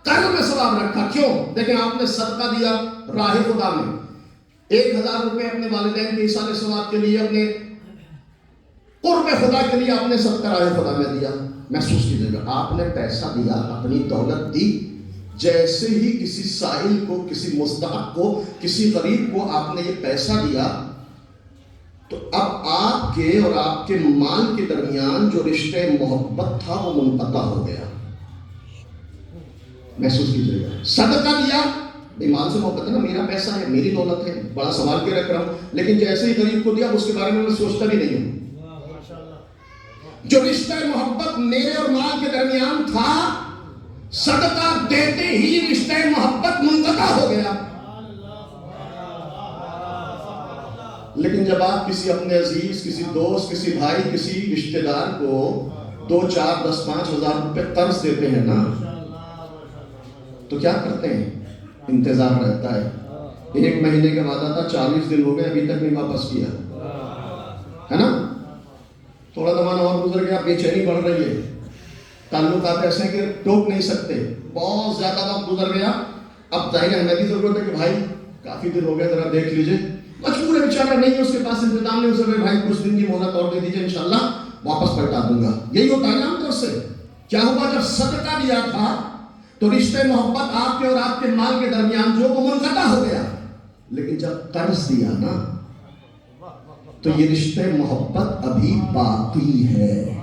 قرض میں ثواب رکھا. کیوں؟ دیکھیں آپ نے صدقہ دیا راہ خدا میں, 1000 روپے اپنے والدین کے ایصال ثواب کے لیے, اپنے قرب خدا کے لیے آپ نے صدقہ راہ خدا میں دیا. محسوس کیجیے گا, آپ نے پیسہ دیا, اپنی دولت دی, جیسے ہی کسی سائل کو, کسی مستحق کو, کسی غریب کو آپ نے یہ پیسہ دیا, تو اب آپ کے اور آپ کے مال کے درمیان جو رشتے محبت تھا وہ منقطع ہو گیا. محسوس کیجیے گا, صدقہ دیا, مال سے محبت ہے نا, میرا پیسہ ہے, میری دولت ہے, بڑا سنبھال کے رکھ رہا ہوں, لیکن جیسے ہی غریب کو دیا اس کے بارے میں سوچتا بھی نہیں ہوں. جو رشتہ محبت میرے اور مال کے درمیان تھا, صدقہ دیتے ہی رشتہ محبت منقطع ہو گیا. لیکن جب آپ کسی اپنے عزیز, کسی دوست, کسی بھائی, کسی رشتہ دار کو 2, 4, 10, 5,000 روپے قرض دیتے ہیں نا, تو کیا کرتے ہیں؟ انتظار رہتا ہے. 1 مہینے کا وعدہ تھا, 40 دن ہو گئے, ابھی تک نہیں واپس کیا, ہے نا. تھوڑا زمانہ اور گزر گیا, بے چینی بڑھ رہی ہے, تعلقات ایسے ہیں کہ ٹوک نہیں سکتے, بہت زیادہ وقت گزر گیا. اب ظاہر ہے ہمیں بھی ضرورت ہے کہ بھائی کافی دن ہو گئے, ذرا دیکھ لیجئے. مجبور ہے بیچارہ, نہیں ہے اس کے پاس انتظام نہیں ہو سکے, بھائی کچھ دن کی مہلت اور دے دیجئے, انشاءاللہ واپس پلٹا دوں گا. یہی ہوتا ہے نا عام طور سے. کیا ہوا؟ جب صدقہ دیا تھا تو رشتے محبت آپ کے اور آپ کے مال کے درمیان جو وہ منقطع ہو گیا. لیکن جب قرض دیا نا, تو یہ رشتے محبت ابھی باقی ہے.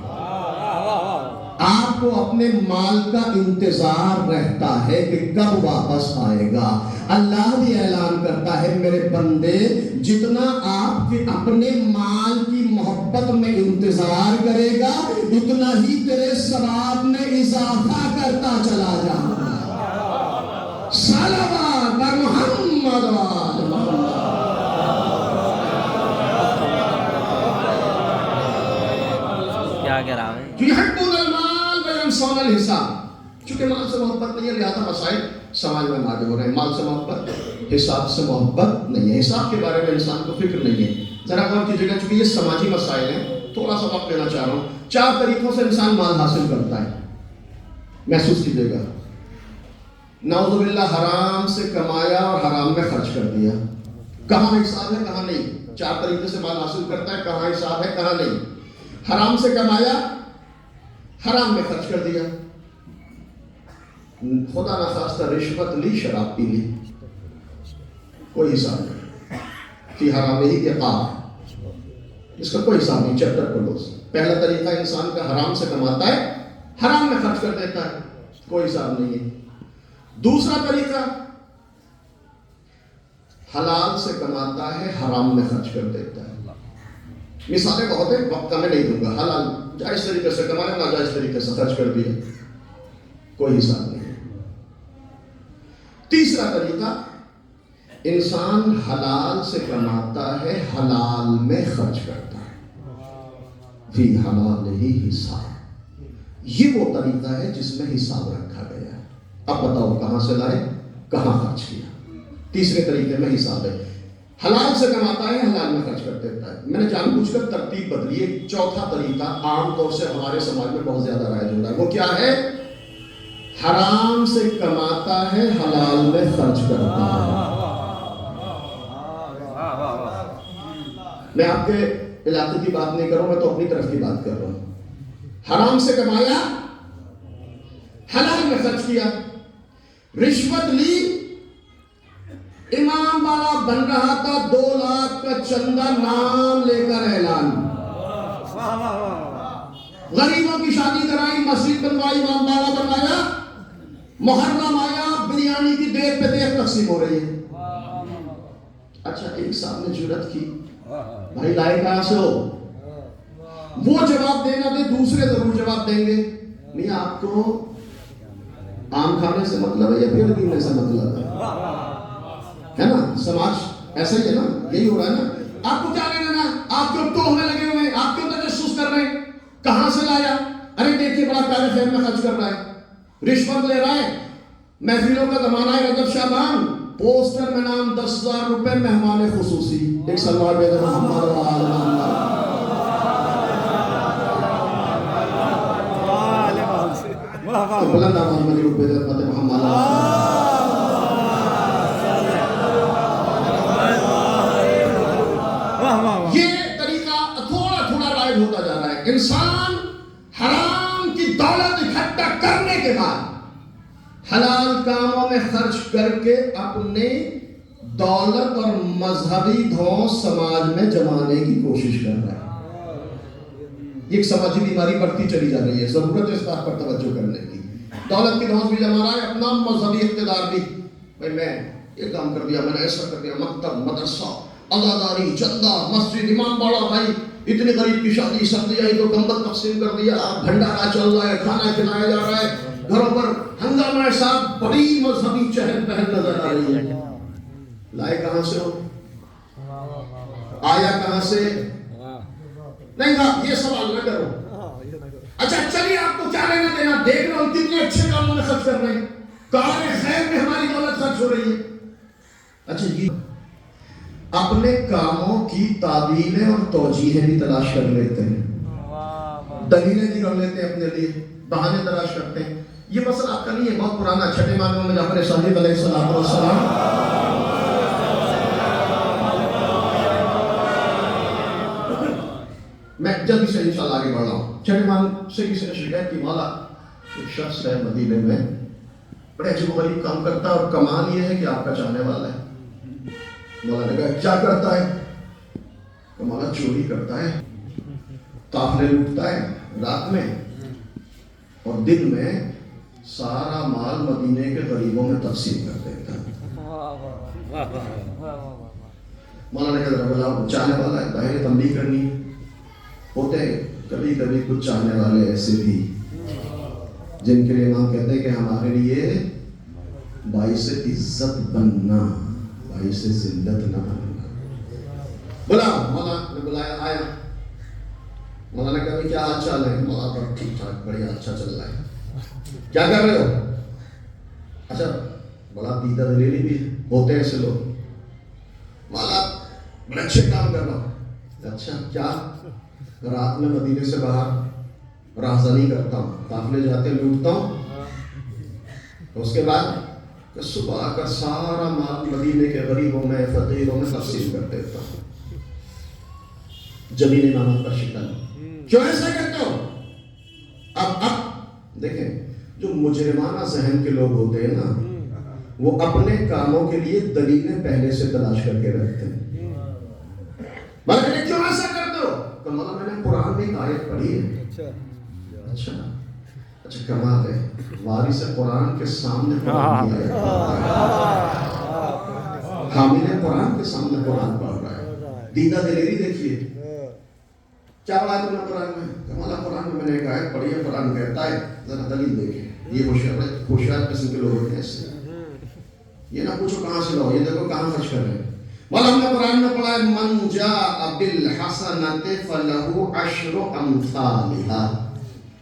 آپ کو اپنے مال کا انتظار رہتا ہے کہ کب واپس آئے گا. اللہ بھی اعلان کرتا ہے, میرے بندے جتنا آپ کے اپنے مال کی محبت میں انتظار کرے گا, اتنا ہی تیرے ثواب میں اضافہ کرتا چلا جائے گا. صلوات بر محمد و آل محمد. کیا کہہ رہا ہے؟ یحبون المال وینسون الحساب. چونکہ مال سے محبت نہیں ہے, لہذا مسائل سماج میں ماجر ہو رہے ہیں. مال سے محبت, حساب سے محبت نہیں ہے. حساب کے بارے میں انسان کو فکر نہیں ہے. ذرا غور کیجیے گا, چونکہ یہ سماجی مسائل ہیں, تھوڑا سا وقت لینا چاہ رہا ہوں. 4 طریقوں سے انسان مال حاصل کرتا ہے. محسوس کیجیے گا. نعوذ باللہ, حرام سے کمایا اور حرام میں خرچ کر دیا. کہاں حساب ہے, کہاں نہیں. 4 طریقے سے مال حاصل کرتا ہے, کہاں حساب ہے, کہاں نہیں. حرام سے کمایا, حرام میں خرچ کر دیا. خدا نخواستہ رشوت لی, شراب پی لی, کوئی حساب نہیں. فی حرام ہی عقاب, اس کا کوئی حساب نہیں. Chapter close. پہلا طریقہ انسان کا حرام سے کماتا ہے, حرام میں خرچ کر دیتا ہے, کوئی حساب نہیں ہے. دوسرا طریقہ حلال سے کماتا ہے, حرام میں خرچ کر دیتا ہے. مثالیں بہت ہیں, وقت میں نہیں دوں گا. حلال جائز طریقے سے کمایا, ناجائز طریقے سے خرچ کر دیا, کوئی حساب نہیں. تیسرا طریقہ, انسان حلال سے کماتا ہے, حلال میں خرچ کرتا ہے. فی حلال ہی حساب. یہ وہ طریقہ ہے جس میں حساب رکھا گیا ہے. اب بتاؤ کہاں سے لائے, کہاں خرچ کیا. تیسرے طریقے میں حساب ہے. حلال سے کماتا ہے, حلال میں خرچ کر دیتا ہے. میں نے جان بوجھ کر ترتیب بدلی ہے. چوتھا طریقہ عام طور سے ہمارے سماج میں بہت زیادہ رائج ہو رہا ہے. وہ کیا ہے؟ حرام سے کماتا ہے, حلال میں خرچ کرتا ہے. میں آپ کے علاقے کی بات نہیں کر رہا ہوں, میں تو اپنی طرف کی بات کر رہا ہوں. حرام سے کمایا, حلال میں خرچ کیا. رشوت لی, امام بالا بن رہا تھا, 2 لاکھ کا چندہ نام لے کر اعلان. غریبوں کی شادی کرائی, مسجد بنوائی, امام بالا بنوایا, محرم آیا, بریانی کی دیر پہ دیر تقسیم ہو رہی ہے. اچھا, ایک صاحب نے جرات کی, بھائی لائے کہاں سے ہو؟ وہ جواب دینا دے, دوسرے ضرور جواب دیں گے. نہیں, آپ کو آم کھانے سے مطلب ہے یا پیڑ پینے سے مطلب ہے نا. سماج ایسا ہی ہے نا, یہی ہو رہا ہے نا. آپ کو کیا لینا نا, آپ کیوں ٹوہنے لگے ہوئے ہیں, آپ کیوں تجسس کر رہے ہیں, کہاں سے لایا؟ ارے دیکھیے بڑا پیارے خیر میں خرچ کر رہا ہے, رشوت لے رہا ہے. محفلوں کا زمانہ ہے, رجب شعبان, پوسٹر میں نام 10,000 روپے, مہمان خصوصی. ایک سلوار بے در محمد و آل محمد. تو بلند آواز میں درود بھیجیں خدمت محمد۔ یہ طریقہ تھوڑا تھوڑا رائج ہوتا جا رہا ہے۔ انسان حرام کی دولت اکٹھا کرنے کے بعد حلال کاموں میں خرچ کر کے اپنے دولت اور مذہبی دھوس سماج میں جمانے کی کوشش کر رہا ہے۔ یہ ایک سماجی بیماری بڑھتی چلی جا رہی ہے، ضرورت ہے اس بات پر توجہ کرنے کی۔ دولت کی دھوس بھی جما رہا ہے، اپنا مذہبی اقتدار بھی، بھائی میں یہ کام کر دیا، میں نے ایسا کر دیا، مکتب، مدرسہ، عزاداری، چندہ، مسجد، امام باڑا، بھائی اتنی غریب کی شادی سبزی آئی تو کمبل تقسیم کر دیا، بھنڈارا چل رہا ہے، کھانا کھلایا جا رہا ہے، گھروں پر ہنگامہ صاحب، بڑی مذہبی چہل پہل نظر آ رہی ہے۔ لائے کہاں سے ہو؟ آیا کہاں سے؟ نہیں کہا یہ سوال نہ کرو۔ اچھا چلیے آپ کو کیا لینا دینا، دیکھ رہا ہوں کتنے اچھے کاموں میں خرچ کر رہے ہیں، کار خیر میں ہماری دولت خرچ ہو رہی ہے۔ اچھا یہ اپنے کاموں کی تعبیریں اور توجیہیں بھی تلاش کر لیتے ہیں، دلیلیں بھی کر لیتے ہیں، اپنے لیے بہانے تلاش کرتے ہیں۔ یہ مسئلہ آپ کا نہیں ہے، بہت پرانا، چھٹے امام میں جعفر صادق علیہ السلام میں جلدی سے انشاءاللہ آگے بڑھ رہا ہوں۔ چھٹے امام سے کسی نے شکایت کی، مولا ایک شخص ہے مدینے میں بڑے عجیب و غریب کام کرتا ہے اور کمال یہ ہے کہ آپ کا چاہنے والا ہے۔ مولا نے کہا کیا کرتا ہے؟ کہ مولا چوری کرتا ہے، قافلے لوٹتا ہے رات میں، اور دن میں سارا مال مدینے کے غریبوں میں تقسیم کر دیتا ہے۔ مولا نے کہا بلا چاہنے والا ہے، ظاہر تنبیہ کرنی ہوتے ہیں کبھی کبھی کچھ چاہنے والے ایسے بھی جن کے لیے امام کہتے ہیں کہ ہمارے لیے باعث عزت بننا، باعث ذلت نہ بننا۔ بلا مولا نے بلایا، آیا، مولا نے کہا کیا حال چال ہے؟ مولا پر ٹھیک ٹھاک، بڑھیا، اچھا چل رہا ہے۔ کیا کر رہے ہو؟ اچھا بڑا دیدہ دلیری بھی ہوتے ہیں ایسے لوگ، مولا بڑے اچھے کام کر رہا ہوں۔ اچھا کیا؟ رات میں مدینے سے باہر راہزنی کرتا ہوں، قافلے جاتے لوٹتا ہوں، اس کے بعد صبح آ کر سارا مال مدینے کے غریبوں میں فقیروں میں تقسیم کر دیتا ہوں۔ جمیل امامت کا شکل، کیوں ایسا کرتے ہو؟ اب دیکھیں جو مجرمانہ ذہن کے لوگ ہوتے ہیں نا، وہ اپنے کاموں کے لیے دلیلیں پہلے سے تلاش کر کے رکھتے ہیں۔ کیوں ایسا کرتے ہو؟ تو مولا میں نے قرآن میں ایک آیت پڑھی ہے۔ اچھا کمال ہے، وارث قرآن کے سامنے قرآن کی آیت پڑھ رہا ہے، حامل قرآن کے سامنے قرآن پڑھ رہا ہے۔ دیدہ دلیری دیکھیے، کیا بات ہے قرآن میں؟ کمال قرآن میں نے ایک آیت پڑھی ہے، قرآن کہتا ہے، ذرا دلیل دیکھیں۔ یہ ہوشیار قسم کے لوگ ہوتے ہیں ایسے، یہ نہ پوچھو کہاں سے لاؤ، یہ دیکھو کہاں خرچ کر رہے ہیں۔ مولا ہم نے قرآن میں پڑھا ہے من جاء بالحسنۃ فلہ عشر امثالھا۔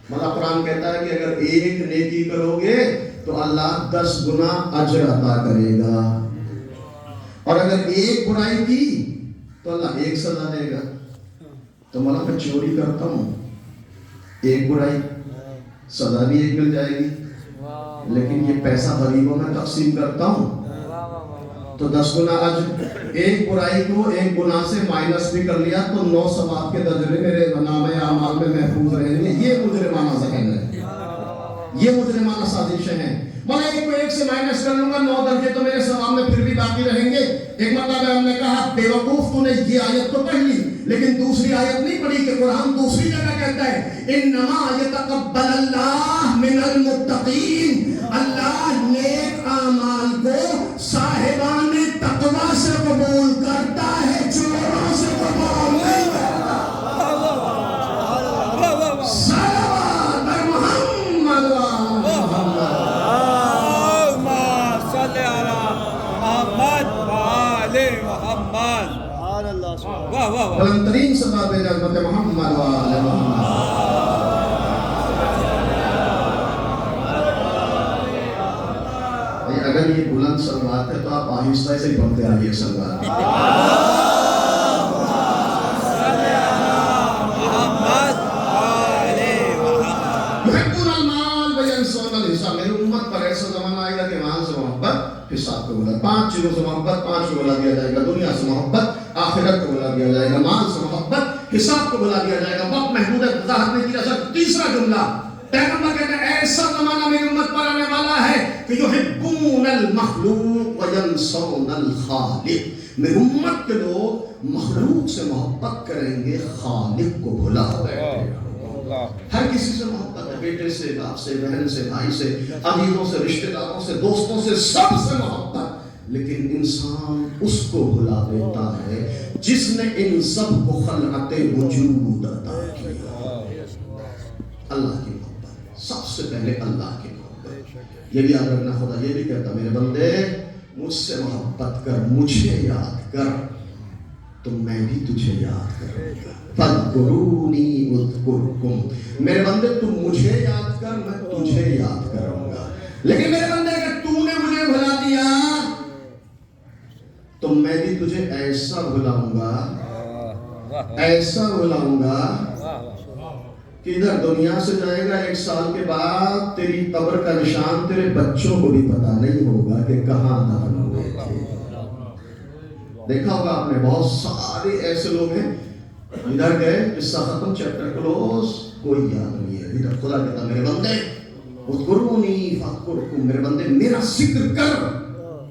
مولا قرآن کہتا ہے کہ اگر ایک نیکی کرو گے تو اللہ 10 گنا اجر عطا کرے گا، اور اگر ایک برائی کی تو اللہ 1 سزا دے گا۔ تو مولا میں چوری کرتا ہوں، 1 برائی، سزا بھی 1 مل جائے گی، لیکن یہ پیسہ غریبوں میں تقسیم کرتا ہوں تو 10 گنا اجر۔ 1 برائی کو 1 گناہ سے مائنس بھی کر لیا تو 9 ثواب کے درجے میرے نامہ اعمال میں محفوظ رہیں گے۔ یہ مجرمانہ ذہن ہے، یہ مجرمانہ سازشیں ہیں۔ مولا 1 کو 1 سے مائنس کر لوں گا، 9 درجے تو میرے ثواب میں پھر بھی باقی رہیں گے۔ ایک مرتبہ ہم نے کہا بیوقوف تو نے یہ آیت تو پڑھ لی لیکن دوسری آیت نہیں پڑھی کہ قرآن دوسری جگہ کہتا ہے انما یتقبل اللہ من المتقین، اللہ نیک اعمال کو صاحبان تقوی سے قبول کرتا ہے، چوروں سے قبول نہیں کرتا۔ صلوات بر محمد و اللهم صل على محمد وآل محمد۔ واہ واہ واہ، بلند ترین صلوات حضرت محمد و آل محمد۔ اگر یہ بلند صلوات ہے تو آپ آہستہ سے پڑھتے آئیے صلوات۔ يحبون المال وينسون حساب کو بلا. 5 چیزوں سے محبت 5 کو بلا دیا جائے گا. دنیا سے محبت آخرت کو بلا دیا جائے گا. مال سے محبت حساب کو بلا دیا جائے گا. وقت محدود ہے, وضاحت نہیں کی جا سکتی. تیسرا جملہ پیغمبر کہتے ہیں ایسا زمانہ میری امت پر آنے والا ہے کہ یحبون المخلوق وینسون الخالق. میری امت کے لوگ مخلوق سے محبت کریں گے, خالق کو بھلا بیٹھے. ہر کسی سے محبت ہے, بیٹے سے, باپ سے, بہن سے, بھائی سے, عزیزوں سے, رشتہ داروں سے, دوستوں سے, سب سے محبت. لیکن انسان اس کو بھلا دیتا ہے جس نے ان سب کو خلقت وجود عطا کیا. اللہ کی محبت, سب سے پہلے اللہ کی محبت. یہ بھی یاد رکھنا, خدا یہ بھی کہتا میرے بندے مجھ سے محبت کر, مجھے یاد کر تو میں بھی تجھے یاد کروں گا. فاذکرونی اذکرکم. میرے بندے تم مجھے یاد کر, میں تجھے یاد کروں گا. لیکن میرے بندے اگر تو نے مجھے بھلا دیا تو میں بھی تجھے ایسا بھلاؤں گا, ایسا بھلاؤں گا کہ ادھر دنیا سے جائے گا 1 سال کے بعد تیری قبر کا نشان تیرے بچوں کو بھی پتا نہیں ہوگا کہ کہاں دفن ہوئے تھے. دیکھا ہوگا آپ نے بہت سارے ایسے لوگ ہیں ادھر گئے, قصہ ختم, چیپٹر کلوز, کوئی یاد نہیں ہے. ادھر خدا کہتا میرے بندے اذکرونی فاذکرکم. میرے بندے میرا ذکر کر,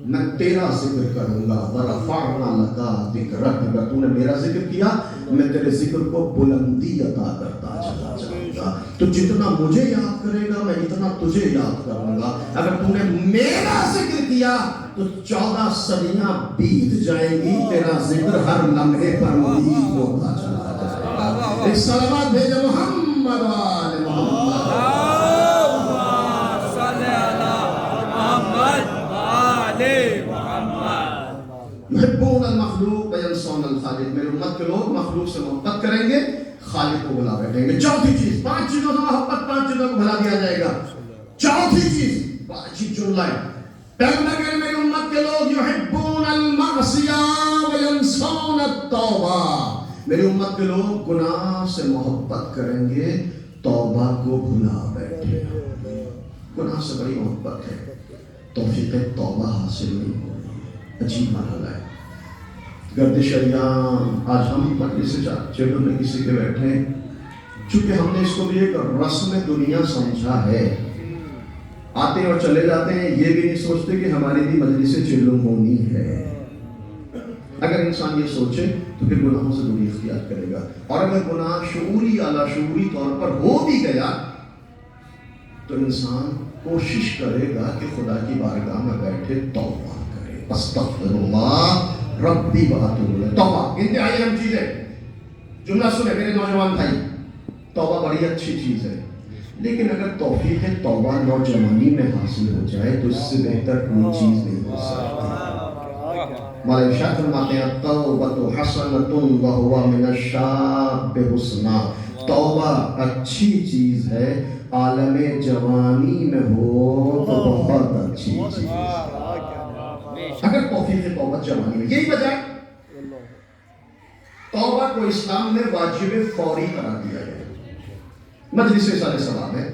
میں تیرا ذکر کروں گا. ورفعنا لک ذکرک. اگر تو نے میرا ذکر کیا میں تیرے ذکر کو بلندی عطا کرتا چلا جاؤں گا. تو جتنا مجھے یاد کرے گا میں اتنا تجھے یاد کروں گا. اگر تو نے میرا ذکر کیا تو 14 صدیاں بیت جائیں گی, تیرا ذکر ہر لمحے پر مزید ہوتا چلا جائے گا. ایک صلوات بھیجو محمد وآل محمد. یحبون المخلوق وینسون الخالق. میری امت کے لوگ مخلوق سے محبت کریں گے, خالق کو بھلا بیٹھیں گے. چوتھی چیز, 5 چیزوں سے محبت 5 چیزوں کو بھلا دیا جائے گا. چوتھی چیز بڑی جملہ ہے. پیغمبر کہتے ہیں میری امت کے لوگ یحبون المعصیہ وینسون التوبہ. میری امت کے لوگ گناہ سے محبت کریں گے, توبہ کو بھلا بیٹھے. گناہ سے بڑی محبت ہے, توفیق توبہ حاصل نہیں ہو رہی ہے. عجیب مرحلہ ہے. گردش ایام, آج ہم مجلس چلو میں کسی کے بیٹھے, چونکہ ہم نے اس کو بھی ایک رسم دنیا سمجھا ہے. آتے ہیں اور چلے جاتے ہیں, یہ بھی نہیں سوچتے کہ ہماری بھی مجلس چلو ہونی ہے. اگر انسان یہ سوچے تو پھر گناہوں سے دوری اختیار کرے گا. اور اگر گناہ شعوری اعلیٰ شعوری طور پر ہو بھی گیا تو انسان کوشش کرے گا کہ خدا کی بارگاہ میں بیٹھے توبہ کرے. استغفر اللہ ربی واتوب الیہ. توبہ انتہائی اہم چیز ہے. جملہ سنے میرے نوجوان بھائی, توبہ بڑی اچھی چیز ہے, لیکن اگر توفیق توبہ نوجوانی میں حاصل ہو جائے تو اس سے بہتر کوئی چیز نہیں ہو سکتی. ہمارے ارشاد فرماتے ہیں التوبۃ حسنۃ وہو من الشاب حسنا. توبہ اچھی چیز ہے, عالم جوانی میں ہو تو بہت اچھی چیز ہے. اگر توفیق توبہ جوانی میں, یہی وجہ توبہ کو اسلام میں واجب فوری قرار دیا گیا. مجلس میں سارے ثواب ہے,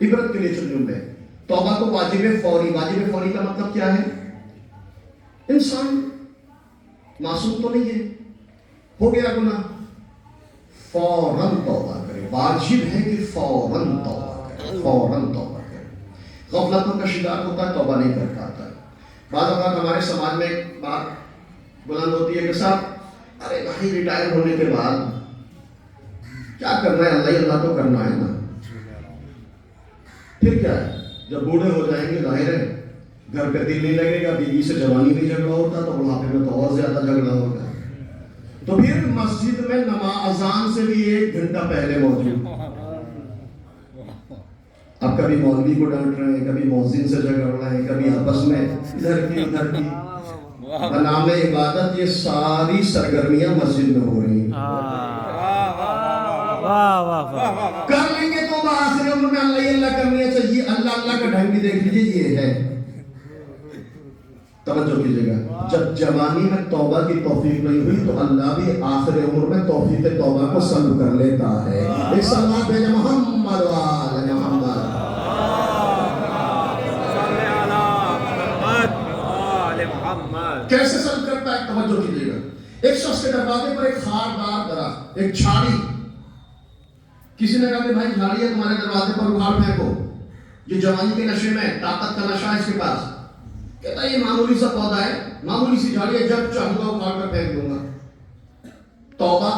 عبرت کے لیے چند جملے. توبہ کو واجب فوری. واجب فوری کا مطلب کیا ہے؟ انسان معصوم تو نہیں ہے, ہو گیا گناہ, فوراً توبہ کرے. واجب ہے کہ فوراً توبہ کرے, فوراً توبہ کرے. غفلتوں کا شکار ہوتا ہے, توبہ نہیں کر پاتا ہے. بعض اوقات ہمارے سماج میں ایک بات بلند ہوتی ہے کہ صاحب ارے بھائی ریٹائر ہونے کے بعد کیا کرنا ہے, اللہ اللہ تو کرنا ہے نا, پھر کیا ہے جب بوڑھے ہو جائیں گے ظاہر ہے گھر پہ دل نہیں لگے گا, بیوی سے جوانی میں جھگڑا ہوتا تو بڑھاپے میں تو اور زیادہ جھگڑا ہوگا. تو پھر مسجد میں نماز اذان سے بھی 1 گھنٹہ پہلے موجود. اب کبھی مولوی کو ڈانٹ رہے ہیں, کبھی مؤذن سے جھگڑ رہے ہیں, کبھی آپس میں ادھر کی ادھر کی. نام عبادت یہ ساری سرگرمیاں مسجد میں ہو رہی ہیں. کر لیں گے تو آخر عمر میں اللہ اللہ کرنی چاہیے. اللہ اللہ کا ڈھنگ بھی دیکھ لیجیے, یہ ہے. توجہ کیجیے گا, جب جوانی میں توبہ کی توفیق نہیں ہوئی تو اللہ بھی آخر عمر میں توفیق توبہ کو سلب کر لیتا ہے. ایک صلوات بھیجیں محمد وآل محمد. محمد. کیسے سلب کرتا ہے؟ توجہ کیجیے گا. ایک شخص کے دروازے پر ایک خاردار درخت، ایک جھاڑی. کسی نے کہا کہ بھائی جھاڑی ہے تمہارے دروازے پر، اکھاڑ پھینکو، یہ جوانی کے نشے میں، طاقت کا نشہ ہے اس کے پاس. کہتا ہے یہ معمولی سا پودا ہے، معمولی سی جھاڑی ہے، جب چاہوں گا اکھاڑ کر پھینک دوں گا. توبہ،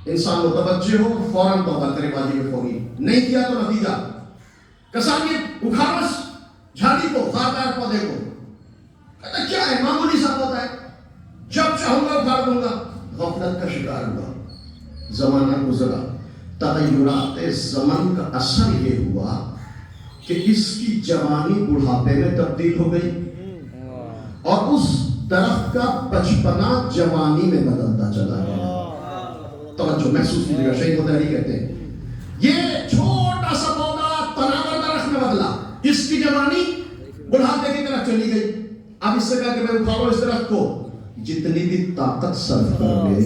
انسان متوجہ ہو فوراً توبہ کرے، واجب فوری. نہیں کیا تو نتیجہ کسانیت، اکھاڑ جھاڑی کو، خاردار پودے کو. کہتا کیا ہے؟ معمولی سا پودا ہے، جب چاہوں گا اکھاڑ دوں گا. غفلت کا شکار ہوا، زمانہ گزرا، تغیرات زمن کا اثر یہ ہوا کہ اس کی جوانی بڑھاپے میں تبدیل ہو گئی اور اس درخت کا بچپنا جوانی میں بدلتا چلا گیا. توجہ محسوس کیجیے گا، شہید متحری کہتے ہیں یہ چھوٹا سا پودا تناور درخت میں بدلا، اس کی جوانی بڑھاپے کی طرف چلی گئی. اب اس سے کہا کہ میں اکھاڑو اس درخت کو. جتنی بھی طاقت صرف کر لے،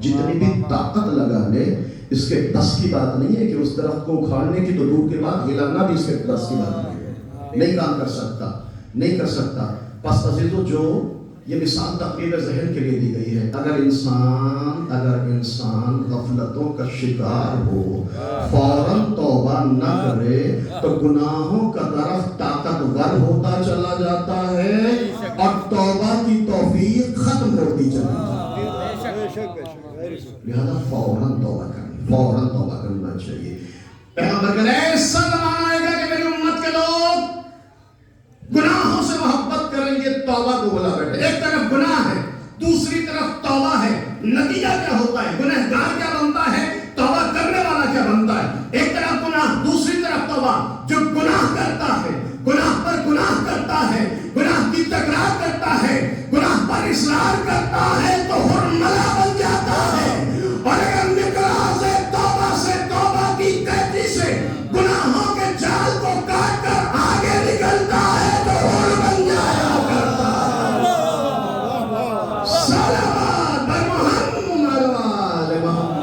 جتنی بھی طاقت لگا لے، اس کے بس کی بات نہیں ہے کہ اس درخت کو اکھاڑنے کی تو دور کے بعد ہلانا بھی اس کے بس کی بات نہیں ہے. نہیں کام کر سکتا، نہیں کر سکتا. پس عزیزو، جو یہ مثال تقریب ذہن کے لیے دی گئی ہے، اگر انسان غفلتوں کا شکار ہو، فوراً توبہ نہ کرے تو گناہوں کا درخت طاقتور ہوتا چلا جاتا ہے اور توبہ کی توفیق ختم ہوتی چلی جاتی ہے. لہذا فوراً توبہ کرنا چاہیے. پیغمبر کہتے ہیں ایسا زمانہ آئے گا کہ میری امت کے لوگ گناہوں سے محبت کریں گے، توبہ کو بلا بیٹھے. ایک طرف گناہ ہے، دوسری طرف توبہ ہے. نتیجہ کیا ہوتا ہے؟ گنہگار کیا بنتا ہے، توبہ کرنے والا کیا بنتا ہے. ایک طرف گناہ، دوسری طرف توبہ. جو گناہ کرتا ہے، گناہ پر گناہ کرتا ہے، گناہ کی تکرار کرتا ہے، گناہ پر اصرار کرتا ہے تو حرملہ بن جاتا ہے. اور اگر نکلا سے توبہ کی قیدی سے گناہوں کے جال کو کاٹ کر آگے نکلتا ہے تو حر بن جایا کرتا ہے. صلوات بر محمد وآل محمد.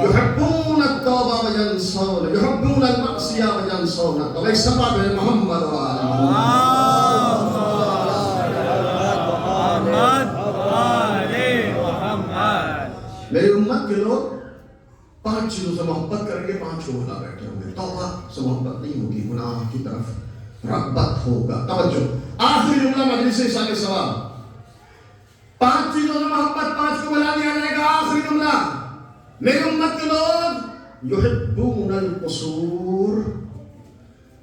يحبون التوبة وينسون، يحبون المعصية وينسون التوبة. ایک سبب ہے محمد وآل محمد. میری امت کے لوگ 5 چیزوں سے محبت کریں گے، 5 کو بھلا بیٹھے ہوں گے. توبہ سے محبت نہیں ہوگی، گناہ کی طرف رغبت ہوگا. توجہ، آخری جملہ مجلس ایصال ثواب. 5 چیزوں سے محبت، 5 کو بھلا دیا جائے گا. آخری جملہ، میری امت کے لوگ یحبون القصور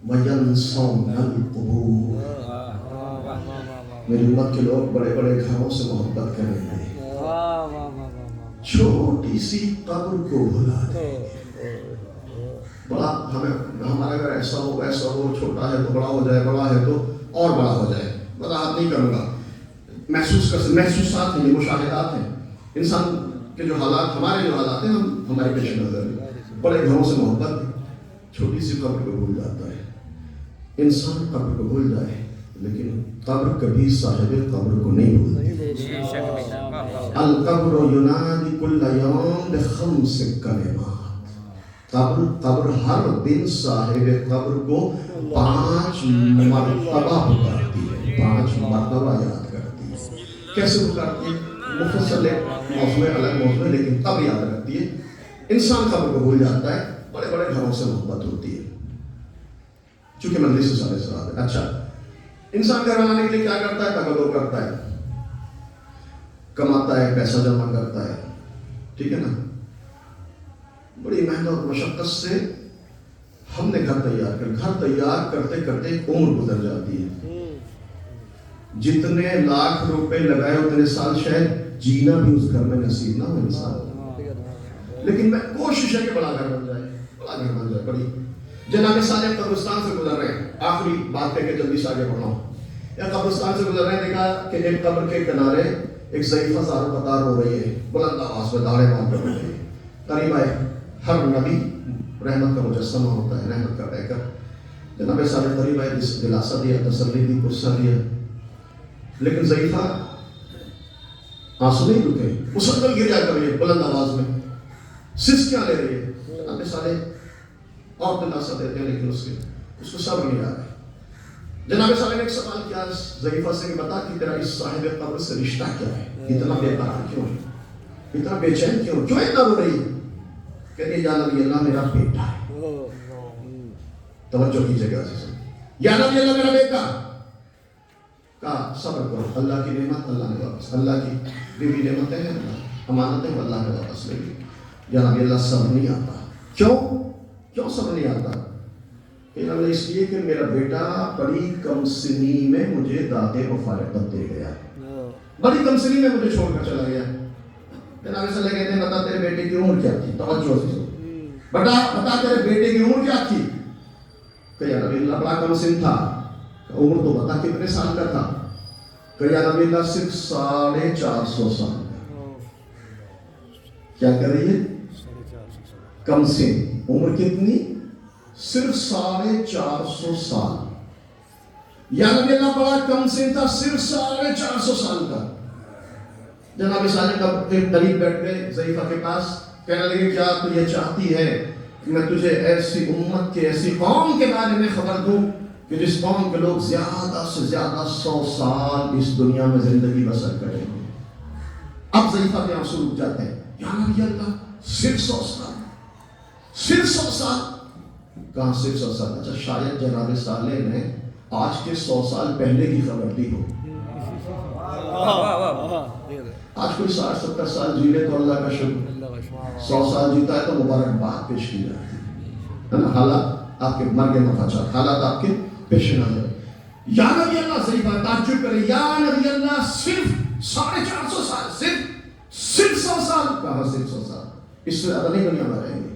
وینسون القبور. میری امت کے لوگ بڑے بڑے گھروں سے محبت کریں گے، چھوٹی سی قبر کو بھلا دیں گے. بڑا ہمارا اگر ایسا ہو، چھوٹا ہے تو بڑا ہو جائے، بڑا ہے تو اور بڑا ہو جائے. وضاحت نہیں کروں گا. محسوسات ہیں، مشاہدات ہیں انسان کے. جو حالات، ہمارے جو حالات ہیں، ہمارے پیش نظر. بڑے گھروں سے محبت، چھوٹی سی قبر کو بھول جاتا ہے. انسان قبر کو بھول جائے لیکن قبر کبھی صاحب قبر کو نہیں بھولتی. القبر ینادی کل یوم بخمس کلمات. قبر ہر دن صاحب قبر کو 5 مرتبہ پکارتی ہے، 5 مرتبہ یاد کرتی ہے. کیسے پکارتی ہے؟ مفصل موضوع الگ موضوع ہے، لیکن تب یاد رکھتی ہے. انسان قبر کو بھول جاتا ہے، بڑے بڑے گھروں سے محبت ہوتی ہے چونکہ مجلس ایصال ثواب ہے. اچھا، انسان گھر بنانے کے لیے کیا کرتا ہے؟ تقدر کرتا ہے، کماتا ہے، پیسہ جمع کرتا ہے. ٹھیک ہے نا؟ بڑی محنت اور مشقت سے ہم نے گھر تیار کرتے کرتے ایک عمر گزر جاتی ہے. جتنے لاکھ روپے لگائے اتنے سال شاید جینا بھی اس گھر میں نصیب نہ ہو انسان. لیکن میں کوشش ہے کہ بڑا گھر بن جائے. بڑی جناب صالح قبرستان سے گزر رہے ہیں. آخری بات کہہ کے جلدی سے آگے بڑھنا ہوں. یا قبرستان سے گزر رہے ہیں، دیکھا کہ ایک قبر کے کنارے ایک ضعیفہ زار قطار ہو رہی ہے، بلند آواز میں داڑھیں باندھ کر رہی ہے. قریب آئے. ہر نبی رحمت کا مجسمہ ہوتا ہے، رحمت کا پیکر. جناب صالح قریب آئے، دلاسا دیا، تسلی دی، غصہ دیا. لیکن ضعیفہ آنسو نہیں رکے، مسلسل گریا کر رہی ہے بلند آواز میں، سسکیاں لے رہی ہے. جناب صالح اور دلاسا دیتے ہیں لیکن اس کو صبر نہیں آ رہا. جناب صاحب نے ایک سوال کیا ضعیفہ سے کہ بتا کہ تیرا اس صاحب قبر سے رشتہ کیا ہے, اتنا بے قرار کیوں ہے, اتنا بے چین کیوں اتنا رو رہی ہے؟ کہتے ہیں یا نبی اللہ میرا بیٹا ہے. توجہ کیجیے گا عزیزاں, یا نبی اللہ میرا بیٹا. کہا صبر کرو, اللہ کی نعمت اللہ نے واپس, اللہ کی بیوی نعمتیں ہیں, امانتیں اللہ نے واپس لے لی. یا نبی اللہ صبر نہیں آتا. کیوں صبر نہیں آتا؟ اس لیے کہ میرا بیٹا بڑی کم سنی میں مجھے داد مفارقت دے گیا, بڑی کم سنی میں مجھے چھوڑ کر چلا گیا. جناب صلی اللہ کہتے ہیں بتا تیرے بیٹے کی عمر کیا تھی؟ توجہ سے بتا تیرے بیٹے کی عمر کیا تھی؟ کہ یا نبی اللہ بڑا کم سن تھا. عمر تو بتا کتنے سال کا تھا؟ کہ یا نبی اللہ صرف 450 سال کا. کیا کر رہی ہے؟ کم سن. عمر کتنی؟ صرف 450 سال. یا نبی اللہ بڑا کم سن تھا, صرف 450 سال کا. جناب صالح کا قریب بیٹھ گئے ضعیفہ کے پاس, کہنے لگے کیا تو یہ چاہتی ہے کہ میں تجھے ایسی امت کے ایسی قوم کے بارے میں خبر دوں کہ جس قوم کے لوگ زیادہ سے زیادہ 100 سال اس دنیا میں زندگی بسر کریں گے. اب ضعیفہ کے آنسو رک جاتے ہیں. یا نبی اللہ صرف 100 سال, صرف 100 سال. کہاں صرف 100 سال؟ اچھا شاید جناب صالح نے آج کے 100 سال پہلے کی خبر دی ہو. آج کوئی 60-70 سال جینے تو اللہ کا شکر, 100 سال جیتا ہے تو مبارکباد پیش کی جاتی ہے نا. حالات آپ کے مرگ مفاجہ, حالات آپ کے پیش نظر. یا نبی اللہ ضعیفہ تعجب کرے, یا نبی اللہ صرف 450 سال, صرف 100 سال. کہاں صرف 100 سال, اس سے زیادہ نہیں دنیا میں رہیں گے.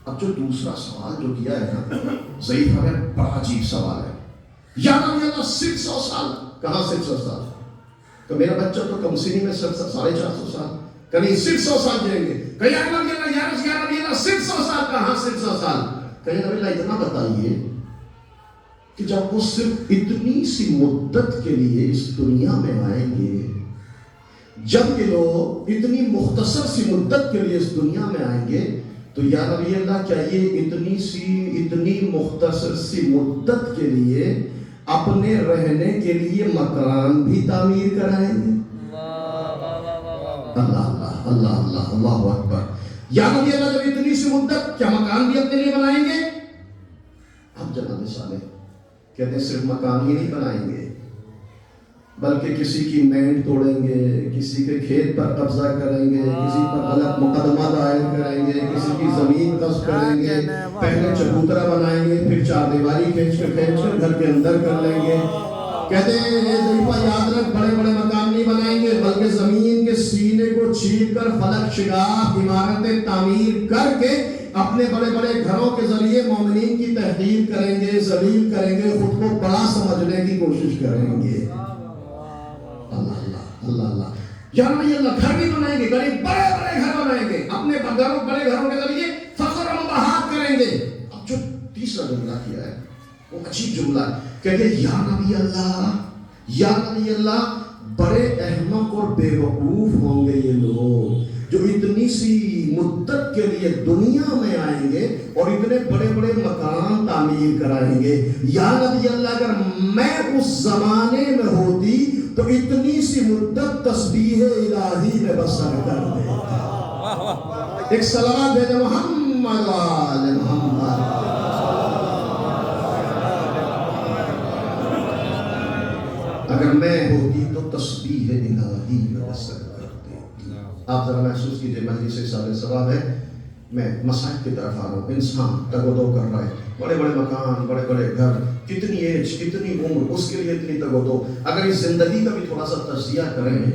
اب جو دوسرا سوال جو کیا ہے نا ضعیفہ میں, بڑا عجیب سوال ہے. یا نبی اللہ صرف 100 سال. کہاں صرف 100 سال؟ تو میرا بچہ تو کم سنی میں صرف 450 سال, کہیں صرف 100 سال جائیں گے. کہ یا نبی اللہ, یا نبی اللہ صرف 100 سال. کہاں صرف 100 سال؟ کہ یا نبی اللہ اتنا بتائیے کہ جب وہ صرف اتنی سی مدت کے لیے اس دنیا میں آئیں گے, جب یہ لوگ اتنی مختصر سی مدت کے لیے اس دنیا میں آئیں گے, تو یا نبی اللہ کیا یہ اتنی مختصر سی مدت کے لیے اپنے رہنے کے لیے مکان بھی تعمیر کرائیں گے؟ اللہ اللہ اللہ اللہ اللہ اکبر. یا نبی اللہ جب اتنی سی مدت, کیا مکان بھی اپنے لیے بنائیں گے؟ اب جناب صالح کہتے ہیں صرف مکان ہی نہیں بنائیں گے, بلکہ کسی کی مینڈ توڑیں گے, کسی کے کھیت پر قبضہ کریں گے, کسی پر غلط مقدمہ دائر کریں گے, کسی کی زمین غصب کریں گے, پہلے چبوترا بنائیں گے, پھر چار دیواری کھینچ کر گھر کے اندر کر لیں گے. کہتے ہیں اے ضعیفہ یاد رکھ, بڑے بڑے مکان نہیں بنائیں گے, بلکہ زمین کے سینے کو چھین کر فلک شگاف عمارتیں تعمیر کر کے اپنے بڑے بڑے گھروں کے ذریعے مومنین کی تحقیر کریں گے, ذلیل کریں گے, خود کو بڑا سمجھنے کی کوشش کریں گے. اللہ اللہ. یا نبی اللہ گھر بھی بنائیں گے, غریب بڑے بڑے گھر بنائیں گے, اپنے بڑے گھروں کے ذریعے فخر و مباحات کریں گے. اب جو تیسرا جملہ کیا ہے وہ عجیب جملہ ہے. کہتے ہیں یا نبی اللہ, یا نبی اللہ بڑے احمق اور بے وقوف ہوں گے یہ لوگ جو اتنی سی مدت کے لیے دنیا میں آئیں گے اور اتنے بڑے بڑے مکان تعمیر کرائیں گے. یا نبی اللہ اگر میں اس زمانے میں ہوتی تو اتنی سی مدت تسبیح الہی میں بسر کر دیتا. ایک صلوات بھیجے محمد آل محمد. اگر میں ہوتی تو تسبیح الہی میں بسر کرتے. آپ ذرا محسوس کیجئے, مجلس سال ثواب ہے, میں مساجد کی طرف آ رہا ہوں, انسان تگ و دو کر رہا ہے, بڑے بڑے مکان, بڑے بڑے گھر, کتنی ایج, کتنی عمر, اس کے لیے اتنی تگ و دو. اگر اس زندگی کا بھی تھوڑا سا تجزیہ کریں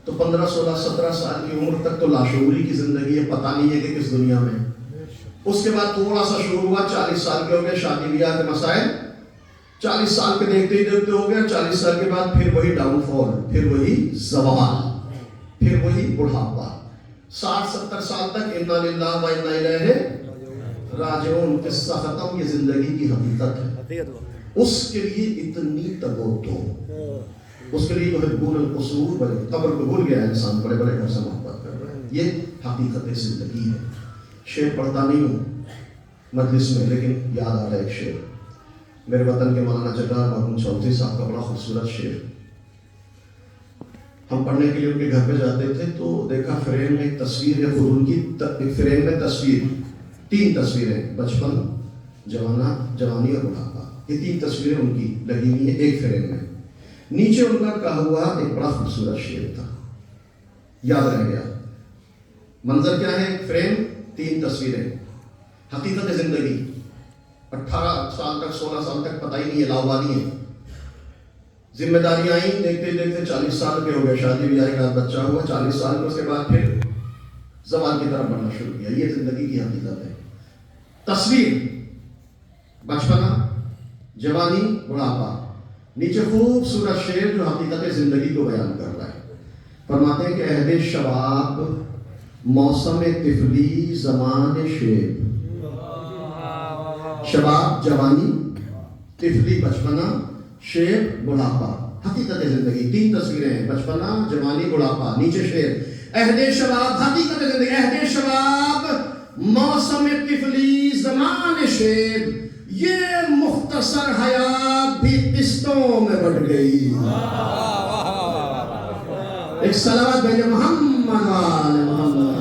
تو 15, 16, 17 سال کی عمر تک تو لاشعوری کی زندگی ہے, پتہ نہیں ہے کہ کس دنیا میں. اس کے بعد تھوڑا سا شروع ہوا, 40 سال کے ہو گئے, شادی بیاہ کے مسائل, 40 سال کے دیکھتے ہی دیکھتے ہو گیا. 40 سال کے بعد پھر وہی ڈاؤن فال, پھر وہی زوال, پھر وہی بڑھاپا. 60-70 سال تک انا للہ و انا الیہ راجعون, قصہ ختم. یہ زندگی کی حقیقت ہے. اس کے لیے اتنی تگوتو, اس کے لیے یحبون القصور, قبر کو بھول گیا انسان, بڑے بڑے گھر سے محبت کر رہا ہے. یہ حقیقت زندگی ہے. شعر پڑھتا نہیں ہوں, مجلس میں، لیکن یاد آ رہا ہے ایک شعر میرے وطن کے مولانا جگار محمود چودھری صاحب کا، بڑا خوبصورت شعر. ہم پڑھنے کے لیے ان کے گھر پہ جاتے تھے تو دیکھا فریم میں ایک تصویر ہے، خود ان کی فریم میں تصویر، 3 تصویریں، بچپن، جوانی اور بڑھاپا، یہ 3 تصویریں ان کی لگی ہوئی ہیں ایک فریم میں. نیچے ان کا کہا ہوا ایک بڑا خوبصورت شعر تھا، یاد رہ گیا. منظر کیا ہے؟ فریم، 3 تصویریں. حقیقت زندگی 18 سال تک 16 سال تک پتہ ہی نہیں ہے، لاوانی ہے. ذمہ داری آئیں، دیکھتے دیکھتے 40 سال کے ہو گئے، شادی بیاہ کے بعد بچہ ہوا، 40 سال کے اس کے بعد پھر زوال کی طرف بڑھنا شروع کیا. یہ زندگی کی حقیقت ہے. تصویر، بچپنا، جوانی، بڑھاپا. نیچے خوبصورت شعر جو حقیقت زندگی کو بیان کر رہا ہے. فرماتے ہیں کہ عہد شباب، موسم طفلی، زمان شیب. شباب جوانی، طفلی بچپنا، شیب بڑھاپا. حقیقت زندگی 3 تصویریں ہیں، بچپنا، جوانی، بڑھاپا. نیچے شعر، عہد شباب، حقیقت زندگی. عہد شباب، موسم طفلی، زمان شیب. یہ مختصر حیات بھی قسطوں میں بٹ گئی. ایک صلوات بھیجے محمد وآل محمد.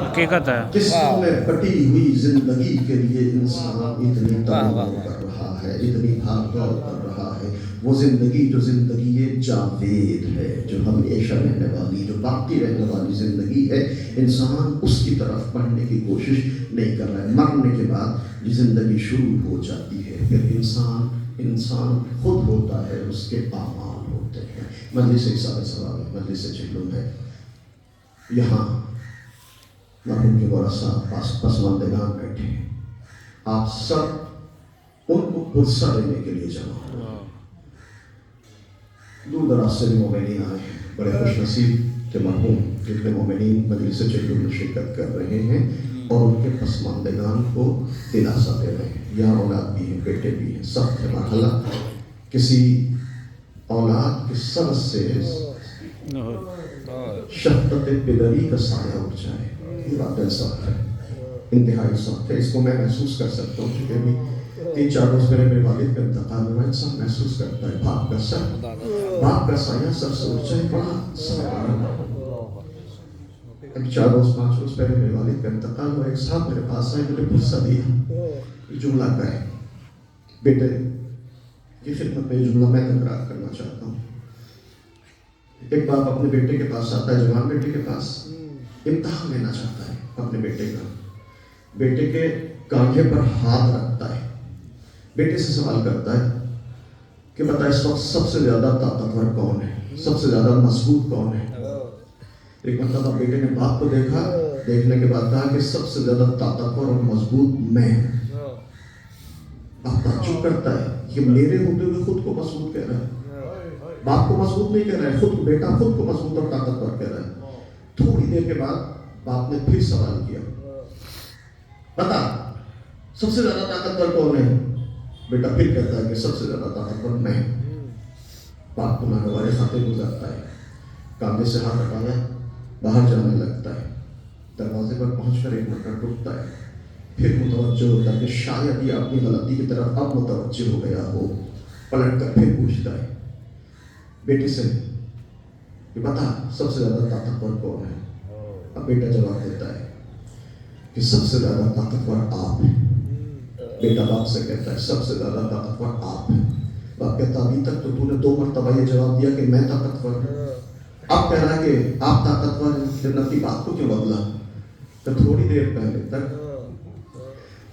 حقیقت ہے. قسطوں میں بٹی ہوئی زندگی کے لیے انسان اتنی تڑپ کر رہا ہے، اتنی بھاگ دوڑ کر رہا ہے. وہ زندگی جو زندگی جاوید ہے، جو ہمیشہ رہنے والی، جو باقی رہنے والی زندگی ہے، انسان اس کی طرف بڑھنے کی کوشش نہیں کر رہا ہے. مرنے کے بعد یہ زندگی شروع ہو جاتی ہے، پھر انسان خود ہوتا ہے، اس کے اعمال ہوتے ہیں. مجلس حساب ثواب ہے، مجلس جہلم ہے. یہاں مرحوم کے ورثاء پسماندگان بیٹھے ہیں. آپ سب ان کو پرسہ دینے کے لیے جمع ہو. دور دراز سے بھی مومنین آئے ہیں. بڑے خوش نصیب کہ مرحوم جتنے مومنین مجلس جہلم میں شرکت کر رہے ہیں اور ان کے پسماندگان کو دلاسا دے رہے ہیں. یہاں اولاد بھی ہیں، بیٹے بھی ہیں. سخت ہے مرحلہ، کسی اولاد کے سر سے شفقت پدری کا سایہ اٹھ جائے، یہ بات سخت ہے، انتہائی سخت ہے. اس کو میں محسوس کر سکتا ہوں کیونکہ ابھی 3-4 روز پہلے میرے والد کا انتقال ہوا. انسان محسوس کرتا ہے باپ کا سایہ سر سے اٹھ جائے، بڑا سخت. ابھی 4 روز 5 روز پہلے میرے والد کا انتقال ہوا. ایک صاحب میرے پاس آئے، مجھے پرسہ دیا. یہ جملہ کا ہے بیٹے کی خدمت میں، یہ جملہ میں تکرار کرنا چاہتا ہوں. ایک باپ اپنے بیٹے کے پاس آتا ہے، جوان بیٹے کے پاس، امتحان لینا چاہتا ہے اپنے بیٹے کا. بیٹے کے کاندھے پر ہاتھ رکھتا ہے، بیٹے سے سوال کرتا ہے کہ بتا اس وقت سب سے زیادہ طاقتور کون ہے، سب سے زیادہ مضبوط کون ہے. ایک مرتبہ بیٹے نے باپ کو دیکھا، دیکھنے کے بعد کہا کہ سب سے زیادہ طاقتور اور مضبوط میں ہوں. باپ تعجب کرتا ہے کہ میرے ہوتے ہوئے خود کو مضبوط کہہ رہا ہے. باپ کو مضبوط نہیں کہہ رہا ہے، بیٹا خود کو مضبوط اور طاقتور کہہ رہا ہے. تھوڑی دیر کے بعد باپ نے پھر سوال کیا، بتا سب سے زیادہ طاقتور کون ہے. بیٹا پھر کہتا ہے کہ سب سے زیادہ طاقتور میں. باپ کو ناگوارے خاطر گزارتا ہے، کاندھے سے ہاتھ ہٹایا، باہر جانے لگتا ہے. دروازے پر پہنچ کر ایک مرتبہ رکتا ہے، پھر متوجہ ہوتا ہے کہ شاید یہ اپنی غلطی کی طرف اب متوجہ ہو گیا ہو. پلٹ کر پھر پوچھتا ہے بیٹے سے کہ بتا سب سے زیادہ طاقتور کون ہے. اب بیٹا جواب دیتا ہے کہ سب سے زیادہ طاقتور آپ ہیں. بیٹا باپ سے کہتا ہے سب سے زیادہ طاقتور آپ ہیں. باپ کہتا ابھی تک تو نے 2 مرتبہ یہ جواب دیا کہ میں طاقتور ہوں، اب کہہ رہا ہے کہ آپ طاقتور ہیں. پھر اپنی بات کو کیوں بدلا؟ تو تھوڑی دیر پہلے تک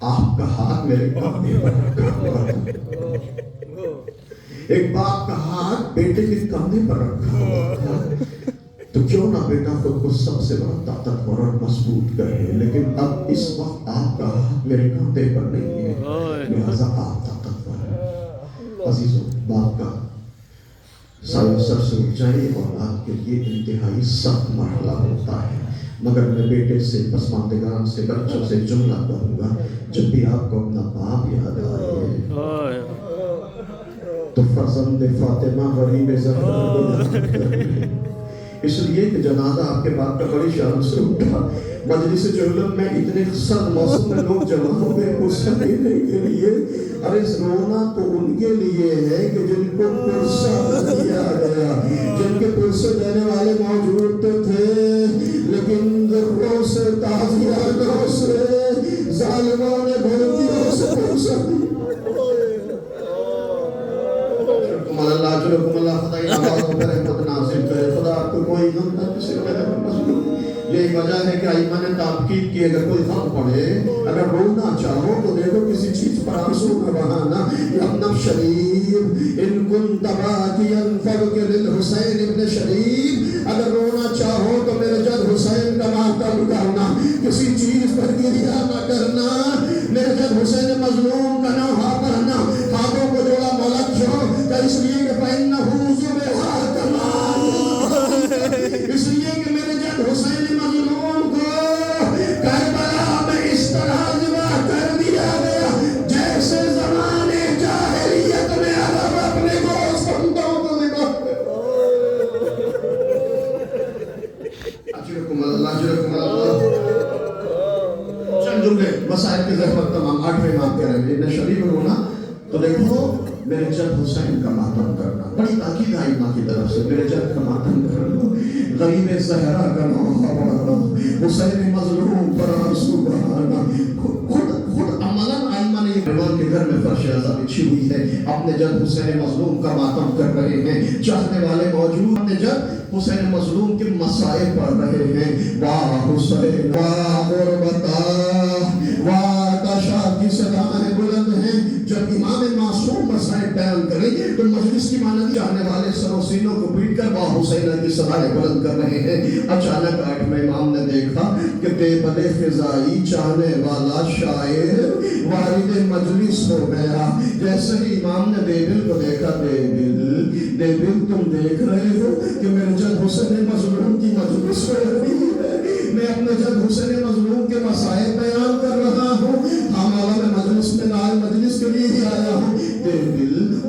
آپ کا ہاتھ میرے کندھے پر رکھا ہوا تھا. ایک باپ کا ہاتھ بیٹے کے کندھے پر رکھا ہوا تھا. تو کیوں نہ بیٹا خود کو سب سے بڑا طاقتور اور مضبوط کرے، لیکن اب اس وقت آپ کا ہاتھ میرے کندھے پر نہیں ہے، لہذا آپ طاقتور ہیں. عزیزوں، باپ کا سایہ سر سے اٹھ جائے اولاد کے لیے انتہائی سخت مرحلہ ہوتا ہے. مگر میں بیٹے سے، پسماندگان سے، بچوں سے جملہ کہوں گا، جب بھی آپ کو اپنا باپ یاد آئے تو فرزند فاطمہ غریب زہرا کو یاد کریں. اس لیے کہ جنازہ آپ کے باپ کا بڑی شان سے اٹھا. مجلس علم میں اتنے سرد موسم میں لوگ جمع ہو گئے پرسہ دینے کے لیے. ارے رونا تو ان کے لیے ہے کہ جن کو پرسہ دیا گیا, جن کے پرسے دینے والے موجود تو تھے, لیکن ذروں سے تعزیروں سے ظالموں نے بھرتیوں سے پرسہ اللہ جلکم اللہ خدا کی آواز پر رحمت نازل کرے. خدا آپ کو کوئی غم نہ کسی قدر مظلوم. یہی وجہ ہے کہ ائمہ نے تاکید کی اگر کوئی غم پڑے, اگر رونا چاہو تو دیکھو کسی چیز پر آنسو کا بہانا. ابن شریف ان کنت باکیا فبک للحسین ابن شریف, اگر رونا چاہو تو میرے جد حسین کا ماتم کرنا, کسی چیز پر گریہ نہ کرنا. میرے جد حسین مظلوم کا نوحہ پڑھنا, ہاتھوں کو جوڑا ملک چھو اس لیے کہ فَإِنَّهُ زُبِحَا كَمَا, اس لیے کہ میرے جد حسین مظلوم کو کربلا میں اس طرح ذبح کر دیا گیا جیسے زمانے جاہلیت میں عرب اپنے گوسفندوں کو ذبح اجرکم اللہ. چند جملے مسائل کے زحمت تمام 8ویں ماہ کہہ رہے ہیں. ابن شریف رونا تو دیکھو میرے جد حسین کا ماتم کرنا, بڑی تاکید آئی ماں کی طرف سے, میرے جد کا ماتم کرنا, غریب زہرا کا نوحہ پڑھنا, حسین مظلوم پر آنسو بہانا. خود عملاً آئمہ نے ایمان کے گھر میں فرش عزا بچھی ہوئی ہے, اپنے جد حسین مظلوم کا ماتم کر رہے ہیں, چاہنے والے موجود اپنے جد حسین مظلوم کے مسائل پڑھ رہے ہیں. واہ حسین واہ غربتا واہ کاشا کی صدایں بلند ہیں. جب امام معصوم مسائل بیان کریں تو مجلس کی مانند جانے والے سروں سینوں کو پیٹ کر واہ حسین کی صدایں بلند کر رہے ہیں. اچانک 8ویں امام نے دیکھا کہ بے بلے فضائی چاہنے والا شاعر وارد مجلس ہو گیا. جیسے ہی امام نے دیبل کو دیکھا, دیبل تم دیکھ رہے ہو کہ میرے جد حسین مظلوم کی مجلس ہو رہی ہے, میں اپنے جد حسین مظلوم کے مسائل بیان کر رہا ہوں. ہمارا میں مجلس میں نال مجلس کے لیے ہی آیا ہوں.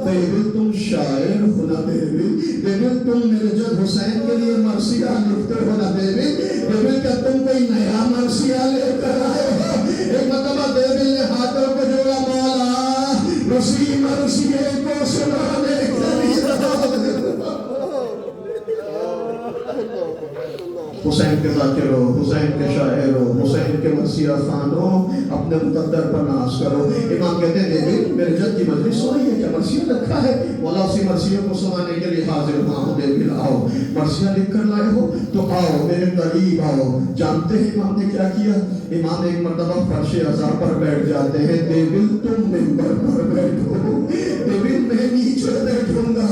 دیبل تم شاعر ہو نا, دیبل تم میرے جد حسین کے لیے مرثیہ لکھتے ہو نا, دیبل کیا تم کوئی نیا مرثیہ لے کر آئے ہو؟ ایک مرتبہ دیبل نے ہاتھوں کو جوڑا, مولا اسی مرثیے کو سنانے کے لیے حسین کے ذاکر ہو, حسین کے شاعر ہو, حسین کے مرثیہ خوان ہو, اپنے مقدر پر ناز کرو. امام کہتے ہیں دیکھ میرے جد کی مجلس ہو رہی ہے, کیا مرثیہ لکھا ہے؟ مولا اسی مرثیہ کو سنانے کے لیے حاضر ہوں. دیکھ آؤ, مرثیہ لکھ کر لائے ہو تو آؤ میرے قریب آؤ. جانتے ہیں امام نے کیا کیا؟ امام ایک مرتبہ فرش عزا پر بیٹھ جاتے ہیں. دیبل تم منبر پر بیٹھو, دیبل میں نیچے بیٹھوں گا.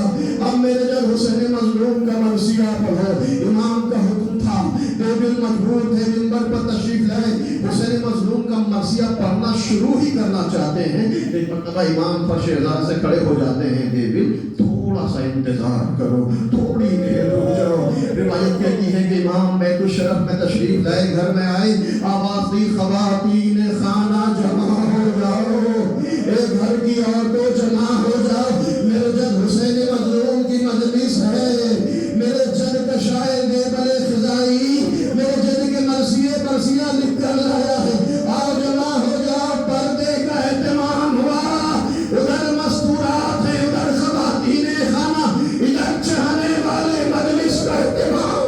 اب میرے جد حسین مظلوم کا مرثیہ پڑھو. امام کا حکم تھا, دیبل مجبور تھے منبر پر تشریف لائے, حسین مظلوم کا مرثیہ پڑھنا شروع ہی کرنا چاہتے ہیں. ایک مرتبہ امام فرش عزا سے کھڑے ہو جاتے ہیں. دیبل تھوڑا سا انتظار کرو, تھوڑی دیر رک جاؤ. روایت کہتی ہے کہ امام بیت الشرف میں تشریف لائے, گھر میں آئے, آواز دی خواتین خانہ جمع ہو جاؤ, ایک گھر کی عورتوں جمع ہو جاؤ, میرے جد حسین مظلوم کی مجلس ہے. میرے جد کا شاعر دیبل فضائی میرے جد کے مرثیہ لکھ کر لایا ہے. آؤ جمع ہو جاؤ, پردے کا اہتمام ہوا. ادھر مستورات ہیں, ادھر خواتین خانہ, ادھر چاہنے والے مجلس کا اہتمام.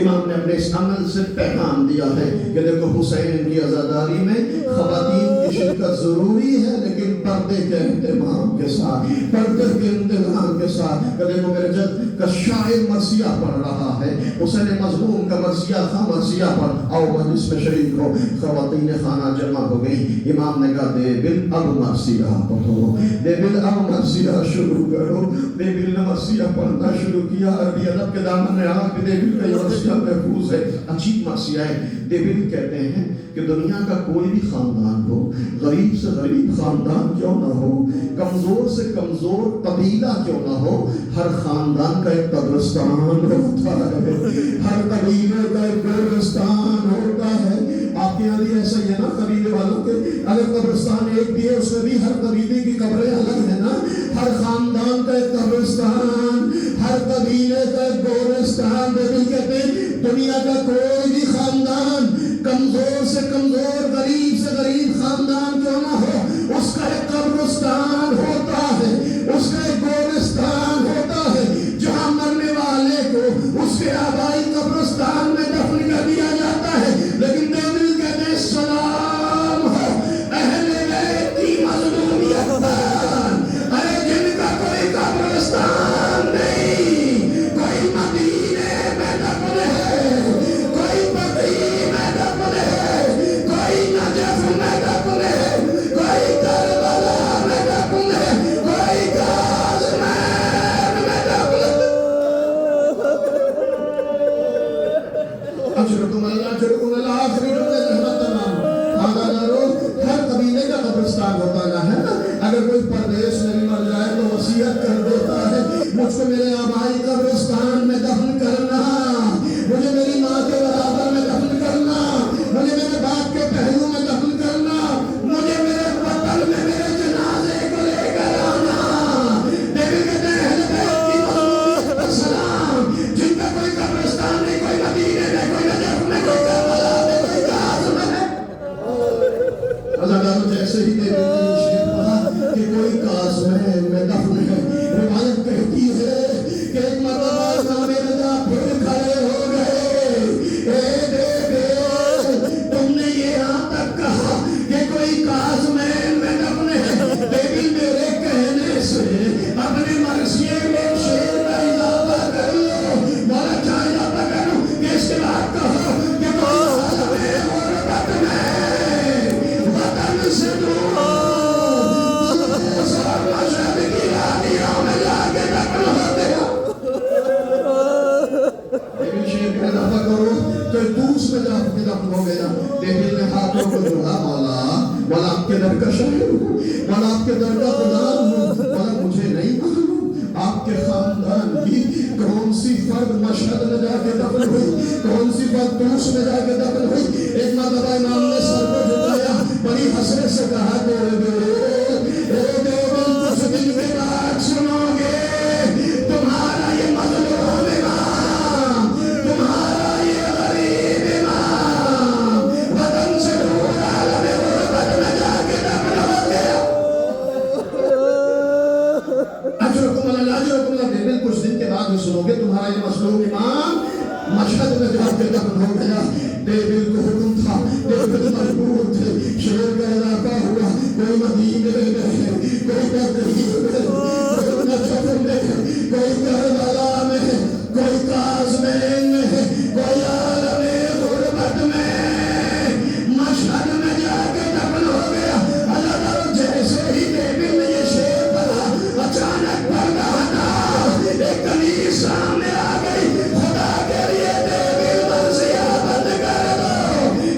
امام نے اپنے اس عمل سے پیغام دیا ہے کہ دیکھو حسین کی عزاداری میں خواتین کی شرکت ضروری ہے, لیکن پردے کے اہتمام کے ساتھ, پردے کے انتظام کے ساتھ. کہ دیکھو میرے جد کا شاعر مرثیہ پڑھ رہا ہے, حسین مظلوم کا مرثیہ پڑھ, آؤ مجلس میں شریک ہو. خواتین خانہ جمع ہو گئی. امام نے کہا دیبل اب مرثیہ پڑھو, دیبل اب مرثیہ شروع کرو. دیبل نے مرثیہ پڑھنا شروع کیا. عربی ادب کے دامن میں آ کہ دیبل کا مرثیہ محفوظ ہے. عجیب مرثیہ ہے. دیبل کہتے ہیں کہ دنیا کا کوئی بھی خاندان ہو, غریب سے غریب خاندان کیوں نہ ہو, کمزور سے کمزور قبیلہ کیوں نہ ہو, ہر خاندان کا ایک قبرستان ہوتا ہے, ہر قبیلے کا ایک قبرستان ہوتا ہے. آپ کے یہاں بھی ایسا ہی ہے نا قبیلے والوں کے, اگر قبرستان ایک بھی ہے اس میں بھی ہر قبیلے کی قبریں الگ ہیں نا. ہر خاندان کا ایک قبرستان, ہر قبیلے کا ایک گورستان. بیبل کہتے ہیں دنیا کا کوئی بھی خاندان کمزور سے کمزور, غریب سے غریب خاندان کیوں نہ ہو, اس کا ایک قبرستان ہوتا ہے, اس کا ایک گورستان ہوتا ہے, جہاں مرنے والے کو اس کے آبائی قبرستان میں دفن کر دیا جاتا ہے. لیکن بیبل کہتے ہیں سلام ہو اہل بیت کی مظلومیت پر, ارے جن کا کوئی قبرستان نہیں, کوئی مدینے میں دفن ہے, کوئی بقیع میں دفن ہے, کوئی نجف میں دفن ہے, کوئی کربلا میں دفن ہے, کوئی کاظمین میں دفن ہے. اجرکم اللہ اجرکم اللہ آخری جملے رحمت تمام. ہر قبیلے کا قبرستان ہوتا نا ہے نا. اگر کوئی پردیس میں بھی مر جائے تو وصیت کر دیتا ہے مجھ کو میرے آبائی قبرستان میں دفن کرنا, مجھے میری ماں کے برابر میں دفن کرنا, مجھے میرے باپ کے پہلو میں دفن کرنا, مجھے میرے وطن میں میرے جنازے کو لے کر آنا. بیبل کہتے ہیں اہل بیت کی مظلومیت پر سلام, جن کا کوئی قبرستان نہیں, کوئی مدینے میں, کوئی نجف میں, کوئی کربلا میں, کوئی کاظم میں. عزیزانو جیسے ہی بیبل نے یہ شعر پڑھا کہ کوئی کاظمین میں دفن ہے, روایت کہتی ہے کہ ایک مرتبہ امام رضا پھر کھڑے ہو گئے. اے بیبل تم نے یہاں تک کہا کہ کوئی کاظمین میں دفن ہے, لیکن میرے کہنے سے اپنے مرثیے میں شعر کا اضافہ کر لو, بولا کیا اضافہ کروں کہ اس کے بعد کہو کہ کوئی عالم غربت میں وطن سے دور مشرق کی وادیوں میں جا کے دفن ہوتے ہو. لیکن شعر کا اضافہ کرو تو دوس میں جا کے دفن ہو گیا. بیبل نے ہاتھوں کو جوڑا, مولا آپ کے در کا شاعر ہوں, مولا آپ کے در کا غلام ہوں, مولا مجھے نہیں معلوم آپ کے خاندان کی کون سی فرد مشہد میں جا کے دفن ہوئی, کون سی فرد دوس میں جا کے دفن ہوئی. ایک مرتبہ امام نے سر کو جھکایا, بڑی حسرت سے کہا کچھ دن کے بعد سنو گے تمہارا یہ مظلوم امام, تمہارا یہ غریب امام وطن سے دور عالم غربت میں جا کے دفن ہو گیا. اجرکم اللہ اجرکم اللہ. بیبل کچھ دن کے بعد سنو گے تمہارا یہ مظلوم امام مشہد میں جا کے دفن ہو گیا. بیبل کو حکم تھا, بیبل مجبور تھے, شعر کا اضافہ ہوا. کوئی مدینے میں ہے, کوئی بقیع میں, کوئی نجف میں, کوئی کربلا میں, کوئی کاظمین میں, کوئی عالم غربت میں مشہد میں جا کے دفن ہو گیا. اللہ تعالیٰ جیسے ہی بیبل نے یہ شعر پڑھا اچانک پردہ ہٹا, ایک کنیز سامنے آ گئی. خدا کے لیے بیبل مرثیہ بند کر دو,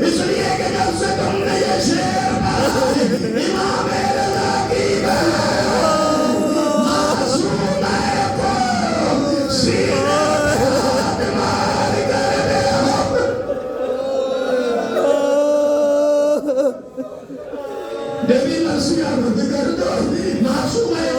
اس لیے کہ جب سے تم نے یہ شعر پڑھا امام رضا کی معصوم ہے کو سینے پہ ہاتھ مار کر دے ہو. بیبل مرثیہ بند کر دو, معصوم ہے